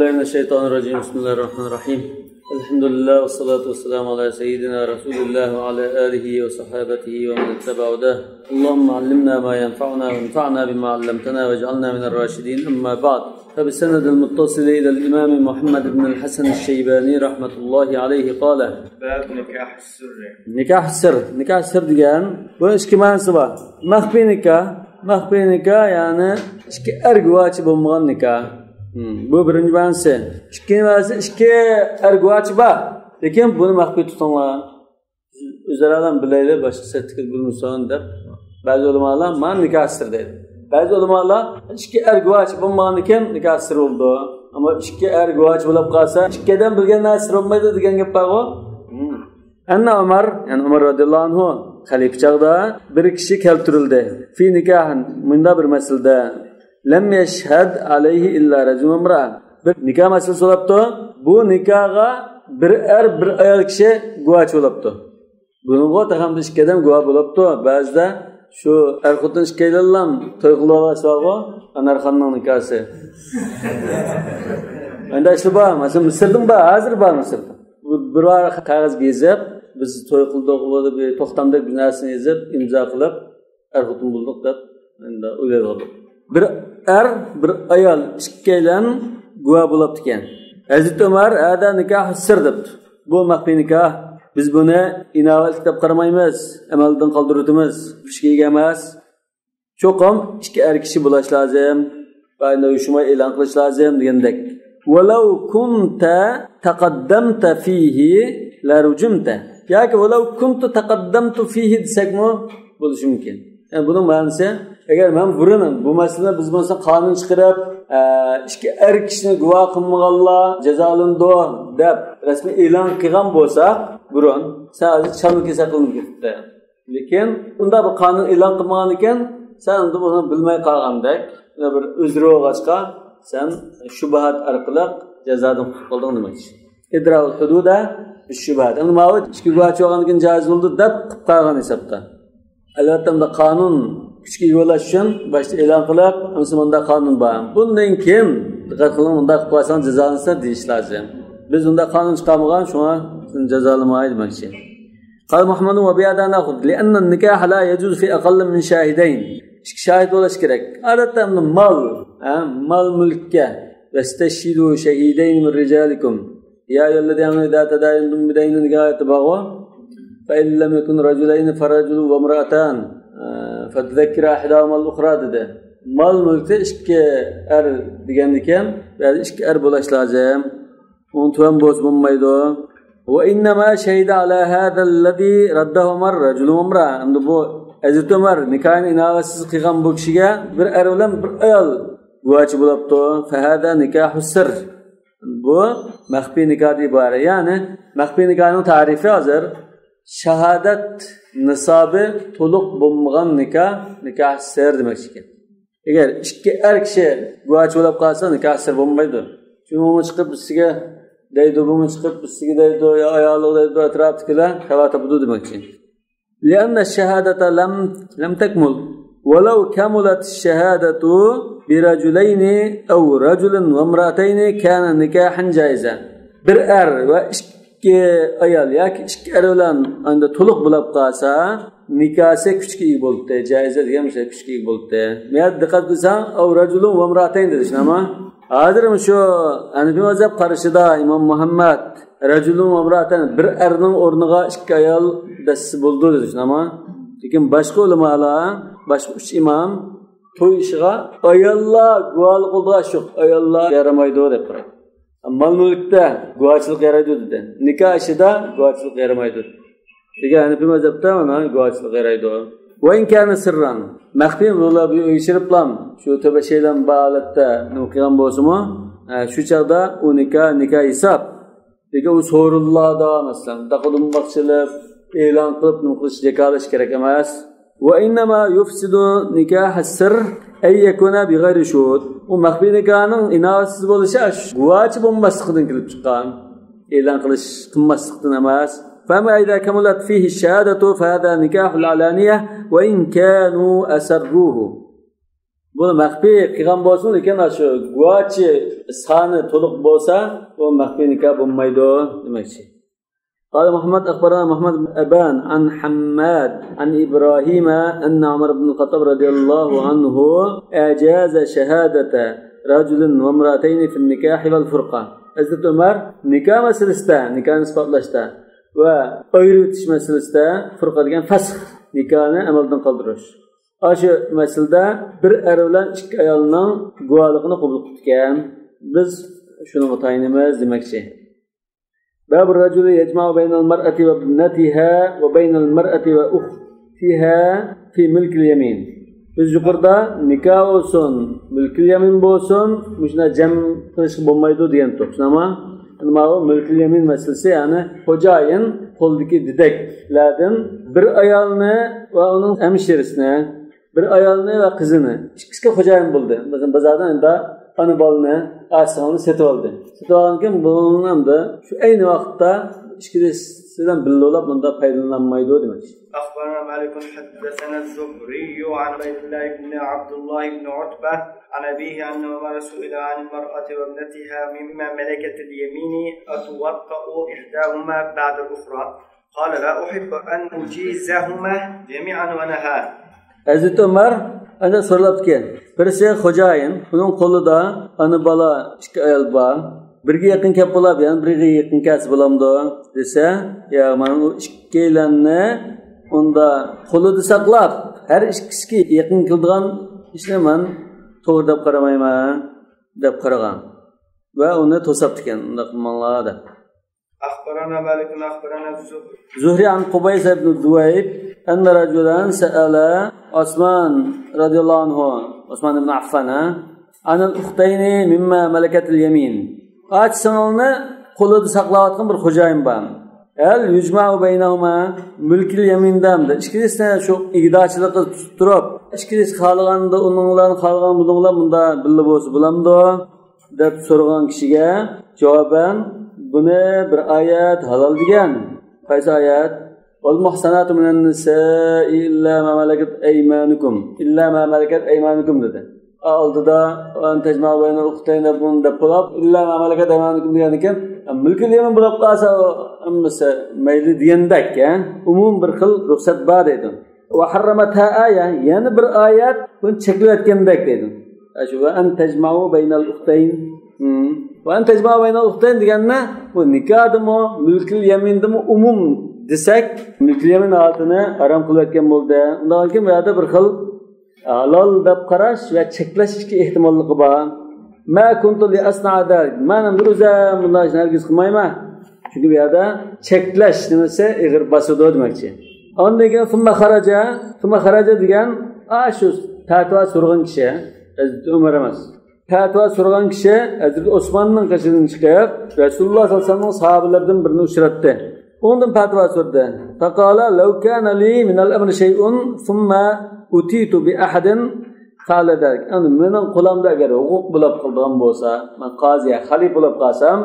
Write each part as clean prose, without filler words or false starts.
بالله من الشيطان الرجيم بسم الله الرحمن الرحيم الحمد لله والصلاة والسلام على سيدنا رسول الله وعلى آله وصحابته ومن اتبع هداه اللهم علمنا ما ينفعنا وانفعنا بما علمتنا واجعلنا من الراشدين أما بعد فبالسند المتصل إلى الإمام محمد بن الحسن الشيباني رحمة الله عليه قال باب نكاح السر. Nikah sır degan bu ikki ma'nosi bor. Maxfiy nikah ya'ni ikki er guvochi bo'lmagan nikah. Bu birinchi ma'nosi. Ikki er guvochi bor. Lekin buni maxfiy tutinglar. O'zlaridan bilaylar boshqa sertifikat bo'lmasin deb ba'zi ulamolar mana nikah sir deydi. Ba'zi ulamolar ikki er guvochi bo'lmagan ekan nikah sir bo'ldi. Ammo ikki er guvochi bo'lib qolsa, ikkidan bilgan narsa sir bo'lmaydi degan gap bor-ku. Anna Umar, yani Umar radhiyallahu anhu xalifa chaqda bir kishi keltirildi. Fi nikahin munda bir masalada lam yashhad alayhi illa rajulun imra. Bir nikah masalasi bo'libdi. Bu nikahga bir er bir ayol kishi guvoch bo'libdi. Bunga taxamda ikkidan guvoh bo'libdi. Ba'zida shu er xotin ikkilanlam to'y qilib olsa-ku, Anarxonning nikohi. Endi shu bor, masalan Misrdan bor, hozir bor Misrda. Bir varaq qog'oz bezib, biz to'y qildik, bir to'xtamdek bir narsani yozib, imzo qilib, er xotin bo'ldik deb endi o'yladik. Bir er, bir ayol ikkilan guvoh bo'libdi ekan. Hazrat Umar ada nikoh sir debdi. Bu maxfiy nikoh. Biz buni inovatli deb qaramaymiz, amaldan qoldiramiz, kuchga ega emas. Cho'qim ikki er kishi bo'lish lozim, bayna uyushma e'lon qilish lozim degandek. ولو كنت تقدمت فيه لرجمت. Yoki ولو كنت تقدمت فيه desakmi bo'lishi mumkin. Yani bunun ma'nosi agar men burun bu masalada biz bo'lsa qonun chiqarib, ikki er kishini guvoh qilmaganlar jazolandi deb rasmiy e'lon qilgan bo'lsak, burun sadece chalib kelsa qilinib ketdi. Lekin unda bir qonun e'lon qilmagan ekan, sen unda buni bilmay qolgandek, bir uzri olg'achqa sen şubahat arqılıq cezadan qutqulding demoqchi. İdraul hududa şubahat. Endi mavud ikki guvochi olgandan joiz bo'ldi deb qilib qo'ygan hisobda. Albatta bunda qonun kuchga yo'lash uchun boshda e'lon qilib, Musulmonda qonun bor. Bundan keyin diqqat qiling, unda qilib qo'ysan jazolansa deyish lozim. Biz unda qonun chiqarmagan, shuna jazolamaydi demoqchi. Qal Muhammad va bi'ada na'khud li'anna an-nikah la yajuz fi aqall min shahidayn. İki şahit bo'lish kerak. Odatda mal mulkka vastashhidu shahidayn min rijalikum. Ya ayyuhallazina idza tadayantum bidaynin nigahat bagha fa in lam yakun rajulayn farajulun wa imra'atan fatadhakkira ahdahuma al-ukhra dedi. Mal mulkda ikki er degan ekan, ya'ni ikki er bo'lish lozim. Unutgan bo'lmaydi. Wa innama shahida ala hadha alladhi raddahu mar rajulun imra. Endi bu Hazrat Umar nikahni inovatsiz qilgan bu kishiga bir er bilan bir ayol guvochi bo'libdi. Fa hada nikahu sir. Bu maxfiy nikoh deb iborat. Ya'ni maxfiy nikohning ta'rifi hozir shahodat nisobi to'liq bo'lmagan nikoh sir demoqchi ekan. Agar ikki er kishi guvochi bo'lib qolsa nikoh sir bo'lmaydi. Chunki chiqib bizga deydi, bu chiqib bizga deydi, ya ayollar deydi, atrofdagilar xabar topdi demoqchi. لأن الشهادة لم تكمل ولو كملت الشهادة برجلين أو رجل وامرأتين كان نكاحا جائزا. Bir er ve iki ayol yoki ikki er bilan anda to'liq bo'lib qolsa, nikohi kuchga ega bo'ldi, jaiza degan narsa kuchga ega bo'ldi. Men diqqat qilsam, aw rajulun va imra'atayn dedi, shunami? Hozir shu Hanifi mazhab qarashida Imom Muhammad rajulun va imra'atan bir erning o'rniga ikki ayol dasi bo'ldi dedi, shunami? Lekin boshqa ulamolar, boshqa uch imom to'y ishiga ayollar guvohlik qildi, shu ayollar yaramaydi deb qaraydi. Mal mulkda guvohchilik yaraydi dedi. Nikoh ishida guvohchilik yaramaydi. Degan Hanifi mazhabda mana guvohchilik yaraydi. Va in kana sirran maxfiy bo'lib yashiriblam shu to'ba shaydan ba'latda nima qilgan bo'lsa-mu, shu chaqda u nikoh hisob. Degan u so'rullarda masalan taqdim baxshilik e'lon qilib nima qilish jakalash kerak emas. Va innama yufsidu nikah as-sir ay yakuna bi ghayri shuhud. U maxfiy nikohning inovatsiz bo'lishi guvochi bo'lmasligidan kelib chiqqan. E'lon qilish qilmaslikdan emas. فما إذا كملت فيه الشهادة فهذا نكاح العلانية وإن كانوا أسروه. Buni maxfiy qilgan bo'lsin, lekin shu guvochi soni to'liq bo'lsa, bu maxfiy nikoh bo'lmaydi demoqchi. قال محمد أخبرنا محمد بن أبان عن حماد عن إبراهيم أن عمر بن الخطاب رضي الله عنه أجاز شهادة رجل وامرأتين في النكاح والفرقة. Hazrat Umar nikoh masalasida, nikoh isbotlashda va ayritish masalasida furqa degan fasx, nikohni amaldan qoldirish. Shu masalada bir er bilan ikki ayolning guvohligini qabul qilgan. Biz shuni mutayinimiz demoqchi. باب الرجل يجمع بين المرأة وابنتها وبين المرأة وأختها في ملك اليمين. Biz yuqorida nikoh bo'lsin, mulkul yamin bo'lsin, shuna jam qilish bo'lmaydi degan to'g'ri. Nima? Nima bu mulkul yamin masalasi, ya'ni xo'jayin qo'ldagi didaklardan bir ayolni va uning hamshirisini, bir ayolni va qizini ikkisiga xo'jayin bo'ldi. Bizning bozordan endi ana bolani, asroni setib oldi. Setib olgan bunun hamda shu ayni vaqtda ikkisidan billolab bunda foydalanmaydi demak. أخبرنا مالك حدثنا الزهري عن عبيد الله بن عبد الله بن عتبة عن أبيه أنه سئل عن المرأة وابنتها مما ملكت اليمين أتوطأ إحداهما بعد الأخرى قال لا أحب أن أجيزهما جميعا ونهى. Hazrat Umar ana so'rabdi. Birisi xo'jayin, uning qo'lida ana bola ikki ayol bor. Birga yaqin kelib bo'lib, ya'ni birga yaqin kelsa bo'lamdi desa, ya mana u ikkilanni unda qo'lida saqlab, har ikkisiga yaqin qiladigan ishni men to'g'ri deb qaramayman deb qaragan va uni to'sabdi ekan unda qilmanglar deb. أخبرنا مالك أخبرنا زهري عن قبيس بن ذؤيب أن رجلا سأل عثمان رضي الله عنه عثمان بن عفان عن الأختين مما ملكت اليمين. Açsanını qo'lida saqlayotgan bir xo'jayin bor. El yujma'u baynahuma mulkil yamindamda. Ikkisini shu igdachilikni tutib turib, ikkisi xohlaganda uninglarni xohlagan buninglar bunda billa bo'lsa bo'lamdi deb so'ragan kishiga javoban buni bir oyat halol degan. Qaysi oyat? Wal muhsanatu minan nisa'i illa ma malakat aymanukum dedi. Oldida an tajma baynal uxtayni bunda bo'lib illa ma malakat aymanukum degan ekan. Mulkul yamin bo'lib qolsa ammasi mayli degandak, umum bir xil ruxsat bor edi. Va harramatha aya, yana bir oyat buni cheklayotgandek dedi. Shu va an tajma'u baynal uxtayn. Va an tajma'u baynal uxtayn deganni bu nikohdimi, mulkul yamindimi umum desak, mulkul yamin otini harom qilayotgan bo'ldi. Undan keyin bu yerda bir xil halol deb qarash va cheklashga ehtimolligi bor. Ma kuntu li asna'ada. Men o'zim bunday nargiz qilmayman. Chunki bu yerda cheklash nimasi ig'ir basudi demakchi. Ondan keyin summa kharaja degan shu fatvo so'ragan kishi Hazrat Umar emas. Fatvo so'ragan kishi Hazrat Osmonning qashidan chiqib, Rasululloh sollallohu alayhi vasallam sahobalaridan birini uchratdi. Ondan fatvo so'radi. Faqala law kana li min al-amri shay'un thumma utitu bi ahadin qaladak. Ana mening qo'limda agar huquq bo'lib qilgan bo'lsa, men qoziya xalif bo'lib qolsam,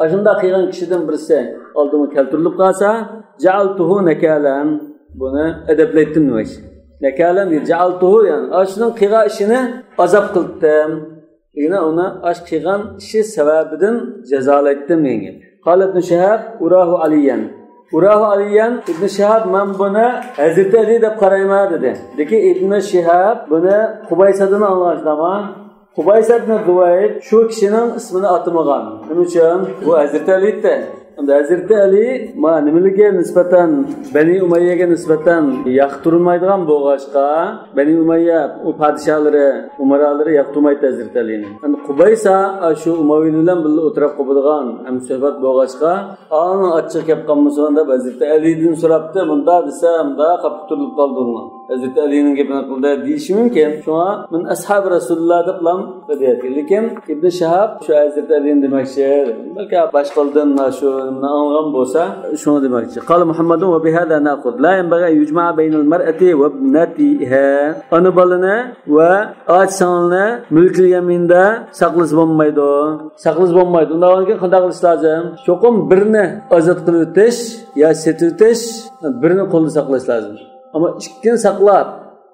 ashunda qilgan kishidan birisi oldimga keltirilib qolsa, ja'altuhu nakalan. Buni adablaydim demak. Nakalan deb ja'altuhu, ya'ni ashning qilgan ishini azob qildim. Yine ona aşk qilgan ishi sababidan jazolatdim menga. Qala ibn Shihab urahu aliyan. Ibn Shihab men buni Hazrat Ali deb qarayman dedi. Lekin Ibn Shihab buni Qubaysadan anlashlama. Qubaysa ibn Zubayr shu kishining ismini atamagan. Nima uchun? Bu Hazrat Ali'da. Hazrat Ali nimalarga nisbatan Bani Umayyaga nisbatan yoqtirmaydigan bo'lg'achqa, Bani Umayya u podshohlari, umaralari yoqtirmaydi Hazrat Alini. Qubaysa shu Umayyalar bilan birga o'tirib qoladigan hamsuhbat bo'lg'achqa, uni achchiq gap qilmasin deb Hazrat Alidan so'rabdi. Bunda desa, bunda qolib turib qoldi uni. Hazrat Alining gapini qildi deyish mumkin. Shunga men ashab Rasululloh deb lam deydi. Lekin Ibn Shihab shu Hazrat Alini demakchi. Balki boshqalardan shu anlagan bo'lsa shuni demoqchi. Qala Muhammadun va bihada naqud la yanbaghi yujma'a baynal mar'ati va ibnatiha. Ana bolani va ochsonni mulkul yaminda saqlash bo'lmaydi. Undan keyin qanday qilish lozim? Cho'qim birini ozod qilib o'tish yo setib o'tish, birini qo'lda saqlash lozim. Ama ikkini saqlab,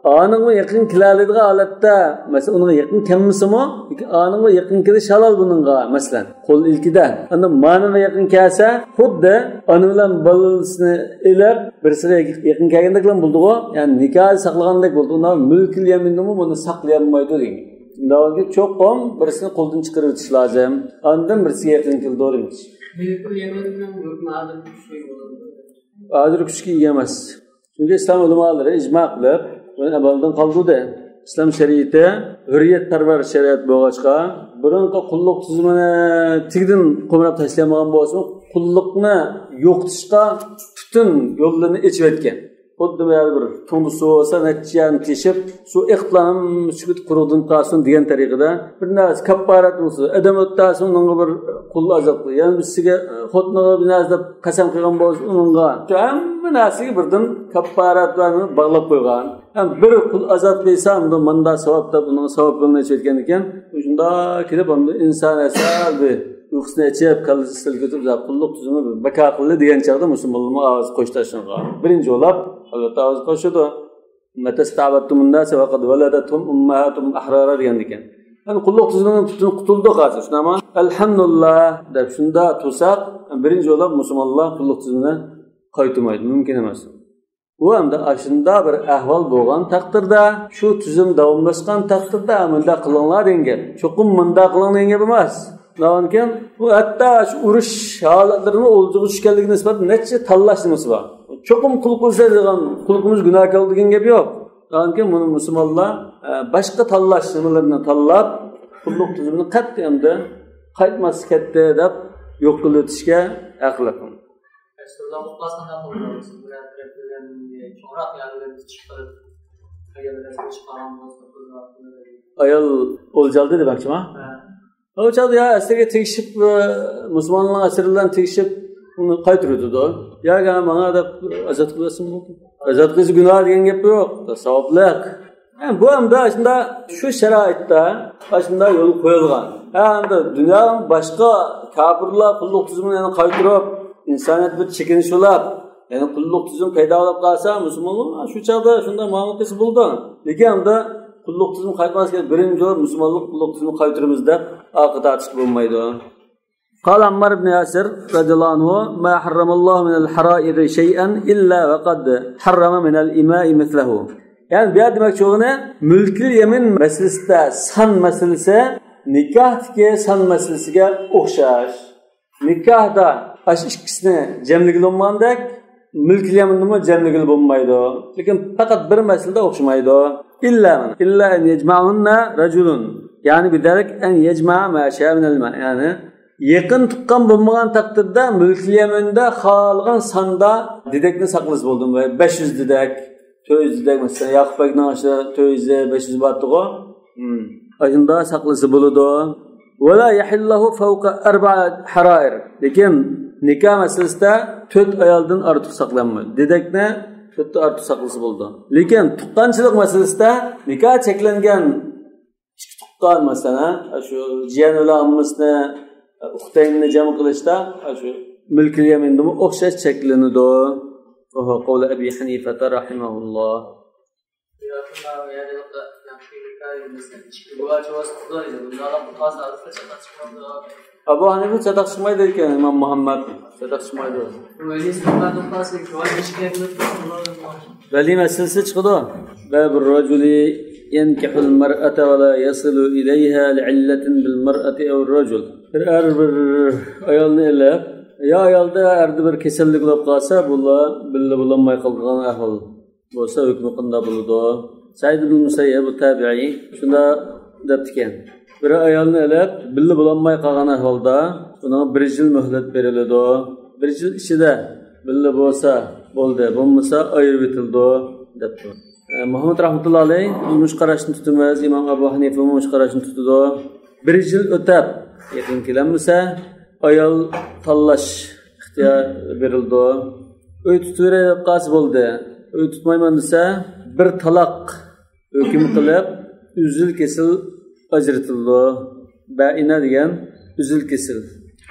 Anıma yakın kilalediği halatta, mesela ona yakın kemmisi mi? Anıma yakın keliş halal bununla, mesela. Kol ilkiden. Anda manıma yakın kelse, hudda anılan balısını iler, birisine yakın kelgendeklen buldu o. Yani nikah saklagandak buldu. Ona mülkül yeminli mi bunu saklayamaydı deyin. Daha çok kom birisini koldan çıkarıp ötüş lazım. Andan birisi yakın kil doğruymuş. Mülkül yeminli hükmü adım şey olur. Adır küçük yiyemez. Çünkü İslam ulemaları icma kılıp, baldan kaldı da İslam şeriatı hürriyetperver şeriat boğaçka burunqa qulluq tizimini tigdin qo'mrab tashlamagan bo'lsa qulluqni yo'qotishga butun yo'llarni echib etgan. Xuddi bir tungi suv bo'lsa natijani teshib suv iqtlam sukut quruqdan qolsin degan tariqada bir narsa kapparat bo'lsa adam o'tdasin unga bir qul azobli yani bizga xotnaga bir narsa qasam qilgan bo'lsa unga hamma narsaga birdan kapparatlarni bog'lab qo'ygan. Ham bir qul azob bo'lsa unda manda savob deb uning savobini aytgan ekan. Shunda kelib unda inson asabi uyqusini ichib kallasi silkitib qulluq tuzumi baka qildi degan chog'da musulmonlar ovoz qo'shtashingan. Birinchi o'lab albatta ovoz qo'shadi. Matastabattumun nas va qad waladatum ummahatuhum ahrara degan ekan. Yani qulluq tuzumidan qutuldi hozir. Shunami? Alhamdulillah deb shunda tursak, birinchi o'lab musulmonlar qulluq tuzumidan qaytmaydi, mumkin emas. Bu hamda ashunda bir ahvol bo'lgan taqdirda, shu tuzum davomlashgan taqdirda bunda qilinglar degan. Cho'qim bunda qiling degan emas. Navonkan bu hatta shu urush holatlarini o'ldiga tushganligiga nisbatan necha tanlashimiz bor. Cho'qim qul qilsa degan, qulimiz gunohkor degan gap yo'q. Navonkan buni musulmonlar boshqa tanlash nimalarni tanlab, qulluq tuzumini qat'iyamda qaytmas ketdi deb yo'q qilib o'tishga aql qilgan. Ayol o'ljaldi demoqchimi? O'ljaldi ya asirga tegishib musulmonlar asirlardan tegishib uni qaytirdi-da. Yo'q, menga deb azat qilasin mumkin. Azat qilish gunoh degan gap yo'q, savoblik. Bu hamda shunda shu sharoitda shunda yo'l qo'yilgan. Hamda dunyo boshqa kafirlar qulluq tuzumini qaytirib insoniyat bir chekinish ulab, yani qulluq tuzum paydo bo'lib qolsa, musulmonlar shu chog'da shunda muomala qilsa bo'ldi. Lekin hamda qulluq tuzum qaytmasga birinchi musulmonlik qulluq tuzumini qaytiramiz deb aqida atish bo'lmaydi. قال عمار بن ياسر رضي الله عنه ما حرم الله من الحرائر شيئا إلا وقد حرم من الإماء مثله. Yani bir demek çoğuna mülkül yemin meselesinde san meselesi nikahdaki san meselesiga o'xshash. Nikahda aş ikkisini jamligil bo'lmandek, mülkül yeminda jamligil bo'lmaydi. Lekin faqat bir masalada o'xshamaydi. İlla en yecma'unna rajulun. Yani bidarak en yecma'a ma sha'a min al-ma. Yani yaqin tuqqan bo'lmagan taqdirda mülkül yeminda xohlagan sonda dedekni saqlash bo'ldi. 500 dedek, 400 dedek mesela Yaqub akning aşa 400 500 battigo. Ajında saqlasa bo'ladi. ولا يحله فوق 4 حرائر. Lekin nikah meselesinde 4 ayoldan ortiq saqlanmaydi. Dedekni 4 ortiq saqlasa bo'ldi. Lekin tuqqanchilik meselesinde nikah cheklangan ikki tuqqan masalan, shu jiyan bilan ammisni uxtaynni jam qilishda shu mulkul yaminda o'xshash cheklanadi. Oho qavli Abi Hanifa rahimahulloh. Abu Hanifa çatak çıkmaydı derken İmam Muhammed çatak çıkmaydı. Veli meselesi çıktı. Babur raculi yenkihul mar'ata ve la yasilu ileyha li'illetin bil mar'ati ev racul. Bir ayolni elab, ya ayolda erdi bir kesellik bo'lib qolsa, bular billa bulanmay qolgan ahvol bo'lsa hukmi qanday bo'ladi? Said ibn Musayyib tabi'i shunda debdikan. Bir ayolni elab, billa bulanmay qolgan ahvolda unga 1 yil muhlat beriladi. 1 yil ichida billa bo'lsa bo'ldi, bo'lmasa ayirib etildi debdi. Muhammad rahmatullohi alayhi mush qarashni tutamiz, Imom Abu Hanifa mush qarashni tutdi. 1 yil o'tab yaqin kelamasa ayol tanlash ixtiyor berildi. Uy tutaverib qas bo'ldi. Uy tutmayman desa bir taloq hukm qilib uzil kesil ajratildi. Baina degan uzil kesil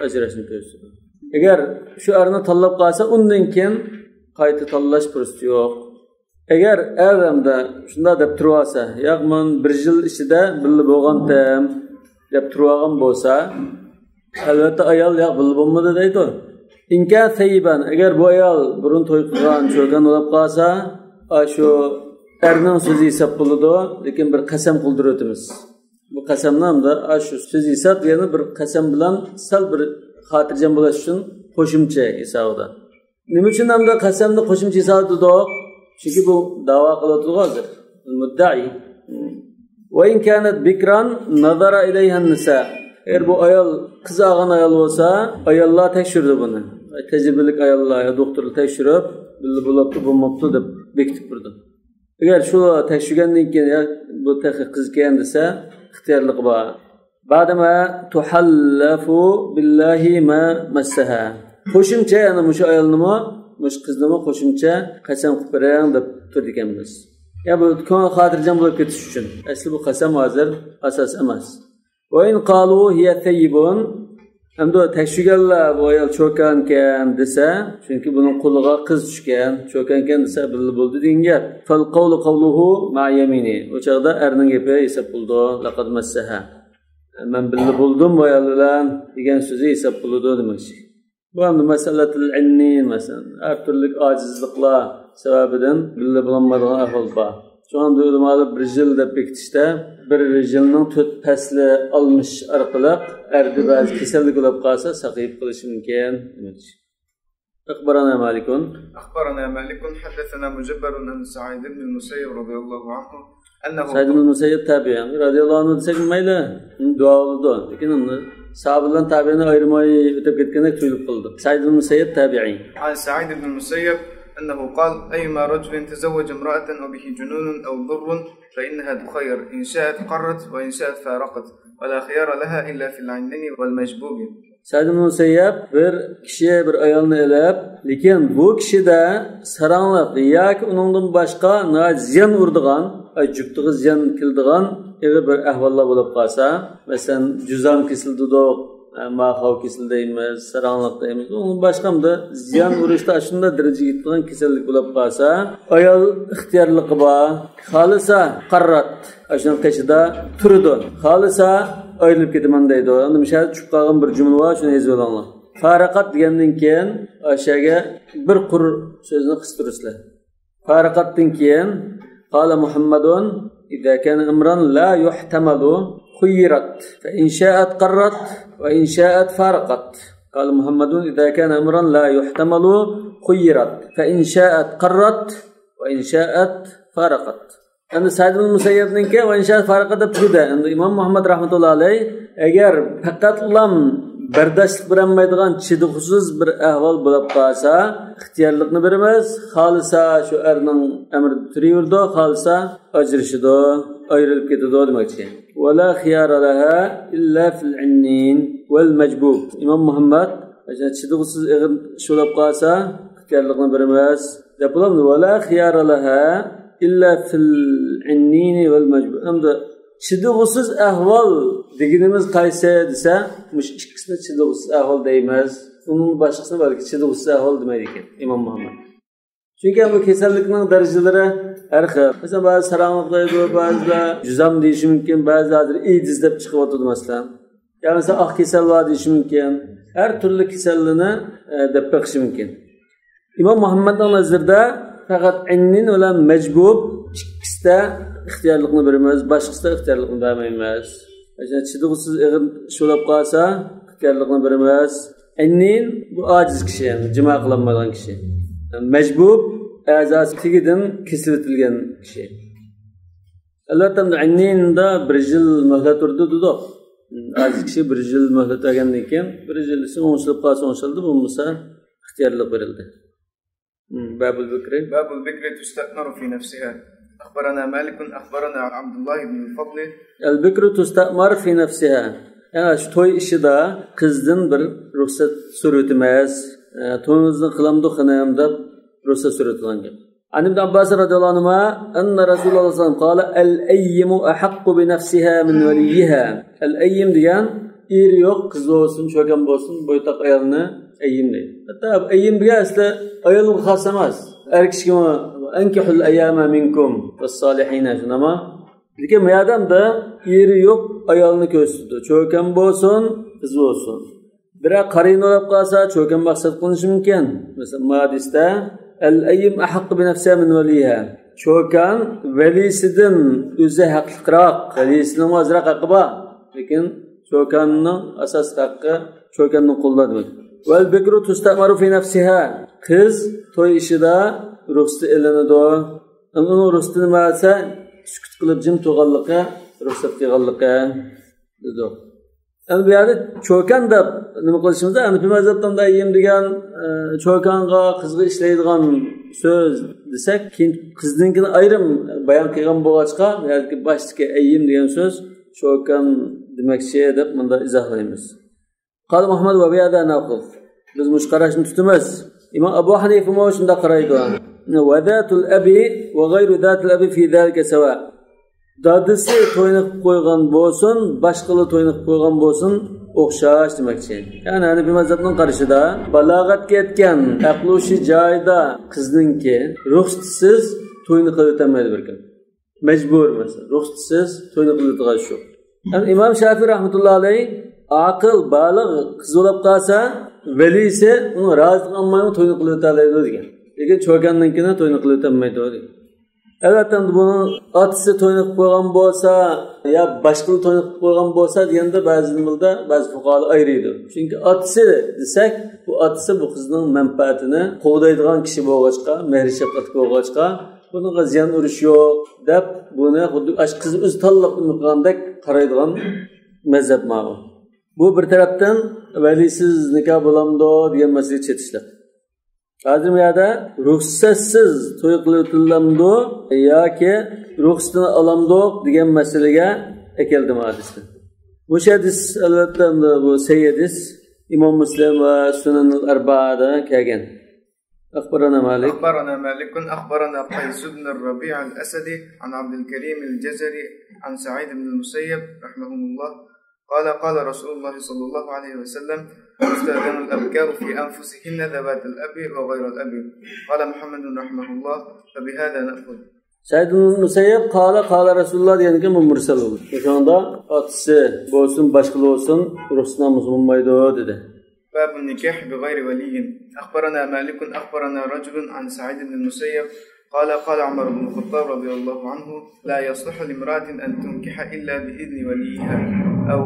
ajrashni ko'rsatdi. Agar shu erni tanlab qolsa, undan keyin qayta tanlash fursati yo'q. Agar eramda shunda deb tursa, yo'q men 1 yil ichida birga bo'lgandim deb turgan bo'lsa, albatta ayol yo'q birga bo'lmadi deydi. İnka sayyiban, agar bu ayol burun to'y qilgan, cho'kan bo'lib qolsa, shu erning so'zi hisob bo'ladi, lekin bir qasam qildirib o'tamiz. Bu qasamni hamda shu so'z hisob, ya'ni bir qasam bilan sal bir xotirjam bo'lish uchun qo'shimcha hisobda. Nima uchun hamda qasamni qo'shimcha hisobda? Chunki bu da'vo qiladi hozir. Muddai. Va in kanat bikran nazara ilayha an-nisa. Eğer bu ayol qiz olgan ayol bo'lsa, ayollar tekshirdi buni. Tejribelik ayollar, doktorlar tekshirib, bildi bo'libdi, bo'lmabdi deb bekitib turdi. Agar shu tekshirgandan keyin bu qiz kelgan desa, ixtiyorlik bor. Ba'dama tuhallafu billahi ma massaha. Qo'shimcha, ya'ni mushu ayolnimi, mush qiznimi qo'shimcha qasam qilib berang deb turdi ekanmiz. Ya bu ko'ngil xotirjam bo'lib ketish uchun. Asli bu qasam hozir asos emas. Wa in qalu hiya tayyibun, hamda tekshirganlar bu ayol cho'kankan desa, chunki buning qo'liga qiz tushgan, cho'kankan desa bilib bo'ldi degan gap. Fal qawlu qawluhu ma yamini. O'chaqda erning gapi hisob bo'ldi, laqad massaha. Men bilib bo'ldim bu ayol bilan degan so'zi hisob bo'ldi demoqchi. Bu ham masalatul innin masalan, har turli ojizliklar sababidan bilib bo'lmagan ahvol bor. Şu anda ulamolar 1 yil deb bekitishda 1 yilning 4 fasli olmish orqali erdi ba'zi kasallik bo'lib qolsa saqiyib qilishi mumkin. أخبرنا مالك حدثنا مجبر عن سعيد بن المسيب رضي الله عنه أنه سعيد بن المسيب تابعي رضي الله عنه desek mayli duo oldu. Lekin uni sahabalardan tabiini ayirmay o'tib ketgandek tuyulib qoldi. Sa'id ibn Musayyib tabi'i. عن سعيد بن المسيب أنه قال أيما رجل تزوج امرأة وبه جنون أو ضر فإنها تخير إن شاءت قرت وإن شاءت فارقت ولا خيار لها إلا في العينين والمجبوب. Sa'id ibn Musayyib bir kishi bir ayolni elab, lekin bu kishida saranliq yoki uningdan boshqa ziyon urdigan, juftiga ziyon keldigan bir ahvollar bo'lib qolsa, masalan, juzam kesildi-do, mahov kesildeymiz, saranliq deymiz. Onun başqamda ziyon urishda shunda darajaga yetgan kasallik bo'lib qolsa, ayol ixtiyorligi bor. Xolisa qarrat, ashun qishida turdi. Xolisa ayrılib ketaman deydi. Endi mishal tushib qolgan bir jumla bor, shuni yozib olinglar. Faraqat degandan keyin o'shaga bir qur so'zni qistirishlar. Faraqatdan keyin qala Muhammadun idza kana amran la yuhtamalu خيرت فإن شاءت قرت وإن شاءت فارقت. قال محمد إذا كان أمرا لا يحتمل خيرت فإن شاءت قرت وإن شاءت فارقت. أنا سعيد بن المسيب نك وإن شاءت فارقت بكذا. أن الإمام محمد رحمة الله عليه أجر فقط لم bardashlik bilanmaydigan chidiqsiz bir ahvol bo'lib qolsa, ixtiyorlikni beramiz. Xolisa shu erning amri turaverdi, xolisa ajrashidi, ayrilib ketadi demoqchi. Wala khiyara laha illa fil innin wal majbub. Imom Muhammad chidiqsiz ig'in shulab qolsa, ixtiyorlikni beramiz. Depolam wala khiyara laha illa fil innin wal majbub. Hamda chidiqsiz ahvol deganimiz qaysi desa, mush ikkisini chidiqsiz ahvol deymiz. Uning boshqasini balki chidiqsiz ahvol demaydi ekan Imom Muhammad. Chunki bu kasallikning darajalari har xil. Masalan, ba'zi saranliq deydi, ba'zilar juzam deyishi mumkin, ba'zilar AIDS deb chiqib o'tadi masalan. Ya masalan, oq kasal bor deyishi mumkin. Har turli kasallikni deb beqishi mumkin. Imom Muhammadning nazarida faqat innin bilan majbub ikkisida ixtiyorlikni beramiz, boshqasida ixtiyorlikni bermaymiz. Chidiqsiz ig'in shulab qolsa, ixtiyorlikni beramiz. Innin bu ojiz kishi, jima qilinmagan kishi. Majbub a'zosi tegidan kesiltilgan kishi. Albatta inninda 1 yil muhlat turdi-di. Ojiz kishi 1 yil muhlat olgandan keyin 1 yil so'ngshilib qolsa, so'ngshildi, bo'lmasa ixtiyorlik berildi. باب البكر تستأمر في نفسها. أخبرنا مالك أخبرنا عبد الله بن الفضل. البكر تستأمر في نفسها. Yani şu toy işida qizdan bir ruxsat so'ratimiz. To'yimizni qilamdik xonamda ruxsat so'ratilgan. An ibn Abbas radhiyallohu anhu anna Rasululloh sallallohu alayhi vasallam qala al-ayyimu ahaqqu bi nafsiha min waliha. Al-ayyim degan er yo'q, qiz bo'lsin, cho'kan bo'lsin, bo'ytoq ayolni ayyim deydi. Hatta ayyim degan asli ayolga xos emas. Er kishiga enkihul eyyame minkum ve's-salihine şunama. Lekin bu odamda eri yo'q, ayolni ko'rsatdi. Cho'kan bo'lsin, qiz bo'lsin. Biroq qarin olib qolsa, cho'kan maqsad qilinishi mumkin. Masalan, hadisda al-ayyim ahaqqu bi nafsiha min waliha. Cho'kan valisidan o'zi haqliroq, valisining ozroq haqqi bor. Lekin cho'kanning asos haqqi cho'kanning qo'lida bo'ladi. Wal bikru tustamaru fi nafsiha. Qiz to'y ishida ruxsat elinadi. Uning ruxsatini bersa, sukut qilib jim turganligi, ruxsat qilganligi dedi. Endi bu yerda cho'kan deb nima qilishimizda, Hanifiy mazhabdan da yem degan cho'kanga qizga ishlaydigan so'z desak, keyin qizninkini ayrim bayon qilgan bo'lg'achqa, yoki boshdagi ayyim degan so'z cho'kan demakchi deb bunda izohlaymiz. Qali Muhammad va biyada naqif. Biz mush qarashni tutamiz. İmam Abu Hanife mo shunda qaraydi. Va zatul abi va g'ayru zatul abi fi zalika sawa. Dadisi to'yinib qo'ygan bo'lsin, boshqalar to'yinib qo'ygan bo'lsin, o'xshash demakchi. Ya'ni Hanifiy mazhabning qarashida balog'atga yetgan aqlushi joyida qizninki ruxsatsiz to'yini qilib o'tmaydi birkin. Majbur masalan, ruxsatsiz to'yini qilib o'tgan shu. Yani İmam Şafii rahmetullah alayh aql baligh qiz bo'lib qolsa, velisi uni rozi qilmay to'yini qilib o'tadi degan. Lekin cho'kanninkini to'yini qilib o'tmaydi degan. Albatta buni otasi to'yini qilib qo'ygan bo'lsa, yo boshqa to'yini qilib qo'ygan bo'lsa deganda ba'zi fuqarolar ayriydi. Chunki otasi desak, bu otasi bu qizning manfaatini qo'g'daydigan kishi bo'lg'achqa, mehr shafqat bo'lg'achqa, bunga ziyon urish yo'q deb buni xuddi qiz o'zi tanlab qilgandek qaraydigan mazhab ma'lum. Bu bir tarafdan valisiz nikoh bo'lamdi degan masala chetishlar. Hozir bu yerda ruxsatsiz to'y qilib o'tilamdi yoki ruxsatini olamdi degan masalaga keldim hadisda. Bu hadis albatta bu sayyidis İmam Müslim va Sunan al-Arba'da kelgan. أخبرنا مالك أخبرنا قيس بن الربيع الأسدي عن عبد الكريم الجزري عن سعيد بن المسيب رحمه الله قال رسول الله صلى الله عليه وسلم يستأذن الأبكار في أنفسهن ذوات الأب وغير الأب. قال محمد رحمه الله فبهذا نأخذ. Said ibn Musayyib qala Rasulullah deganga mursal bo'ldi. O'shanda otasi bo'lsin, boshqa bo'lsin, ruxsatni bo'lmaydi dedi. باب النكاح بغير ولي. أخبرنا مالك أخبرنا رجل عن سعيد بن المسيب قال عمر بن الخطاب رضي الله عنه لا يصلح لامرأة أن تنكح إلا بإذن وليها أو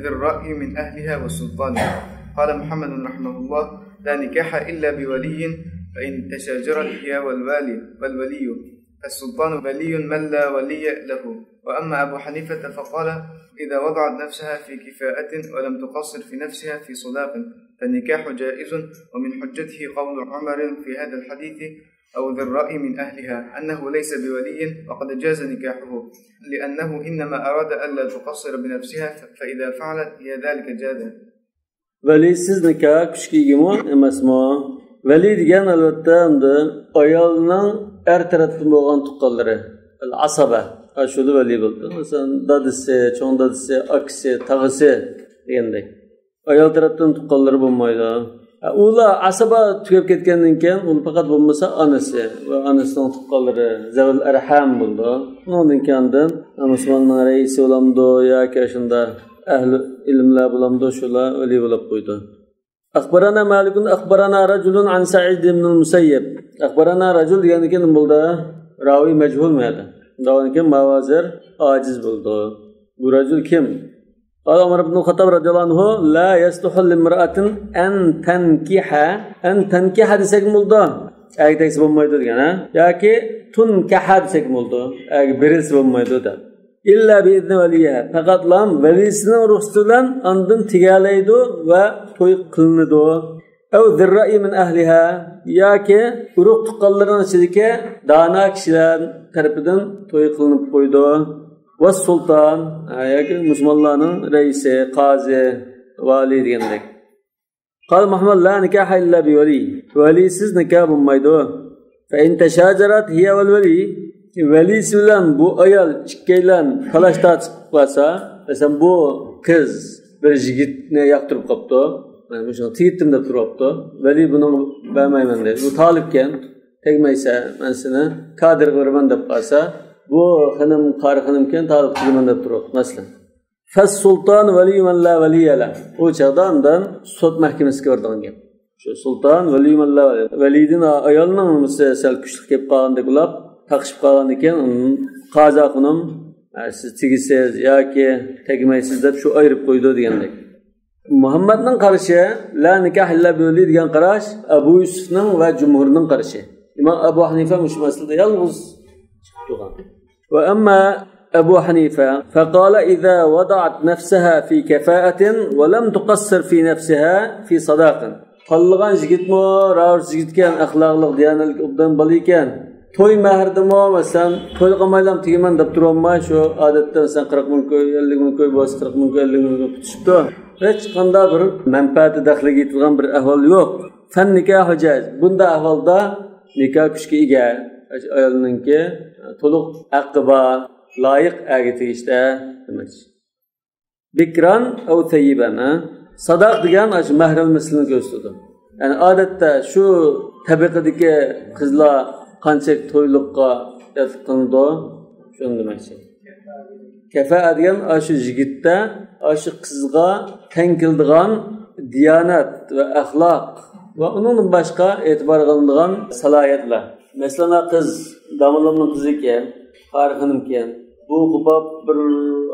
ذي الرأي من أهلها والسلطان. قال محمد رحمه الله لا نكاح إلا بولي فإن تشاجرت هي والولي السلطان ولي من لا ولي له. وأما أبو حنيفة فقال إذا وضعت نفسها في كفاءة ولم تقصر في نفسها في صداق فالنكاح جائز. ومن حجته قول عمر في هذا الحديث أو ذي الرأي من أهلها أنه ليس بولي وقد جاز نكاحه لأنه إنما أراد ألا تقصر بنفسها فإذا فعلت هي ذلك جاز. Valisiz nikah kuchkigimi emasmi? Vali degan albatta unda ayolning er tarafdan bo'lgan tuqqanlari, al-asaba, ashuli vali bo'ldi. Masalan, dadisi, cho'ng dadisi, akasi, tag'isi degandek. Ayol tarafdan tuqqanlari bo'lmaydi. Ular asaba tugab ketgandan keyin uni faqat bo'lmasa onasi va onasining tuqqanlari zavil arham bo'ldi. Undan keyin musulmonning raisi bo'lamdi yoki shunda ahli ilmlar bo'lamdi, shular vali bo'lib qo'ydi. أخبرنا مالك أخبرنا رجل عن سعيد بن المسيب. أخبرنا رجل يعني كن بلدا راوي مجهول ماذا؟ داون كم موازر عاجز بلدا. ورجل كم؟ قال عمر بن الخطاب رضي الله عنه لا يصلح لامرأة أن تنكح دسك بلدا. أي تكسب ما يدور كنا. ياكي تنكح دسك بلدا. أي بريس ما يدور. İlla biizni valiha. Fakat lam velisinin ruhsatidan andın tigalaydi ve to'y qilinadi. Ev zirra'i min ahliha yoki urug' tuqqanlarning ichidagi dana kishilar tarafidan to'y qilinib qo'ydi. Va sulton yoki musulmonlarning raisi, qozi, vali degandek. Qal Muhammad la nikaha illa bi wali. Valisiz nikah bo'lmaydi. Fa in tashajarat hiya wal wali valisi bilan bu ayol ikkaylan talashda chiqib qolsa, masalan bu qiz bir yigitni yoqtirib qopti, mana shu tiyitdim deb turibdi. Vali buni bermayman dedi. Bu talibkan, tegmaysa, men seni kadir qilman deb qolsa, bu xanim qari xanimken talib qilman deb turib, masalan. Fas sultan vali man la valiya la. O chaqda undan sud mahkamasiga borgan gap. Shu sulton vali man la validin ayolning sal kuchli kelib qolganda qilib, taqishib qolgan ekan, qazo qinim siz tegisiz yoki tegmaysiz deb shu ayirib qo'ydi degandek. Muhammadning qarashi la nikah illa bi vali degan qarash Abu Yusufning va jumhurning qarashi. İmam Abu Hanife mush masalada yalnız turgan. Ve amma أبو حنيفة فقال إذا وضعت نفسها في كفاءة ولم تقصر في نفسها في صداق قلغان جيتمو راوس جيتكان أخلاقلق ديانلك أبدان باليكان توي مهردمو مثلا توي قمايلام تيمان دبترونما شو عادة مثلا 40 من koy 50 من koy boz 40 من koy 50 من koy tutuştu hiç qanda bir menfaati daxliga yetilgan bir ahvol yo'q. Fan nikoh jaiz. Bunda ahvolda nikoh kuchga ega ayolninki to'liq haqqi bor, loyiq agitishda demak. Bikran aw tayyiban. Sadaq degan shu mahram mislini ko'rsatdi. Ya'ni odatda shu tabaqadagi qizlar qancha to'yliqqa yetqindi, shuni demakchi. Kafaat degan shu yigitda shu qizga teng keladigan diyonat va axloq va undan boshqa e'tibor qilinadigan salohiyatlar. Masalan, qiz damolamning qizi ekan, qari xonim ekan, bu qubab bir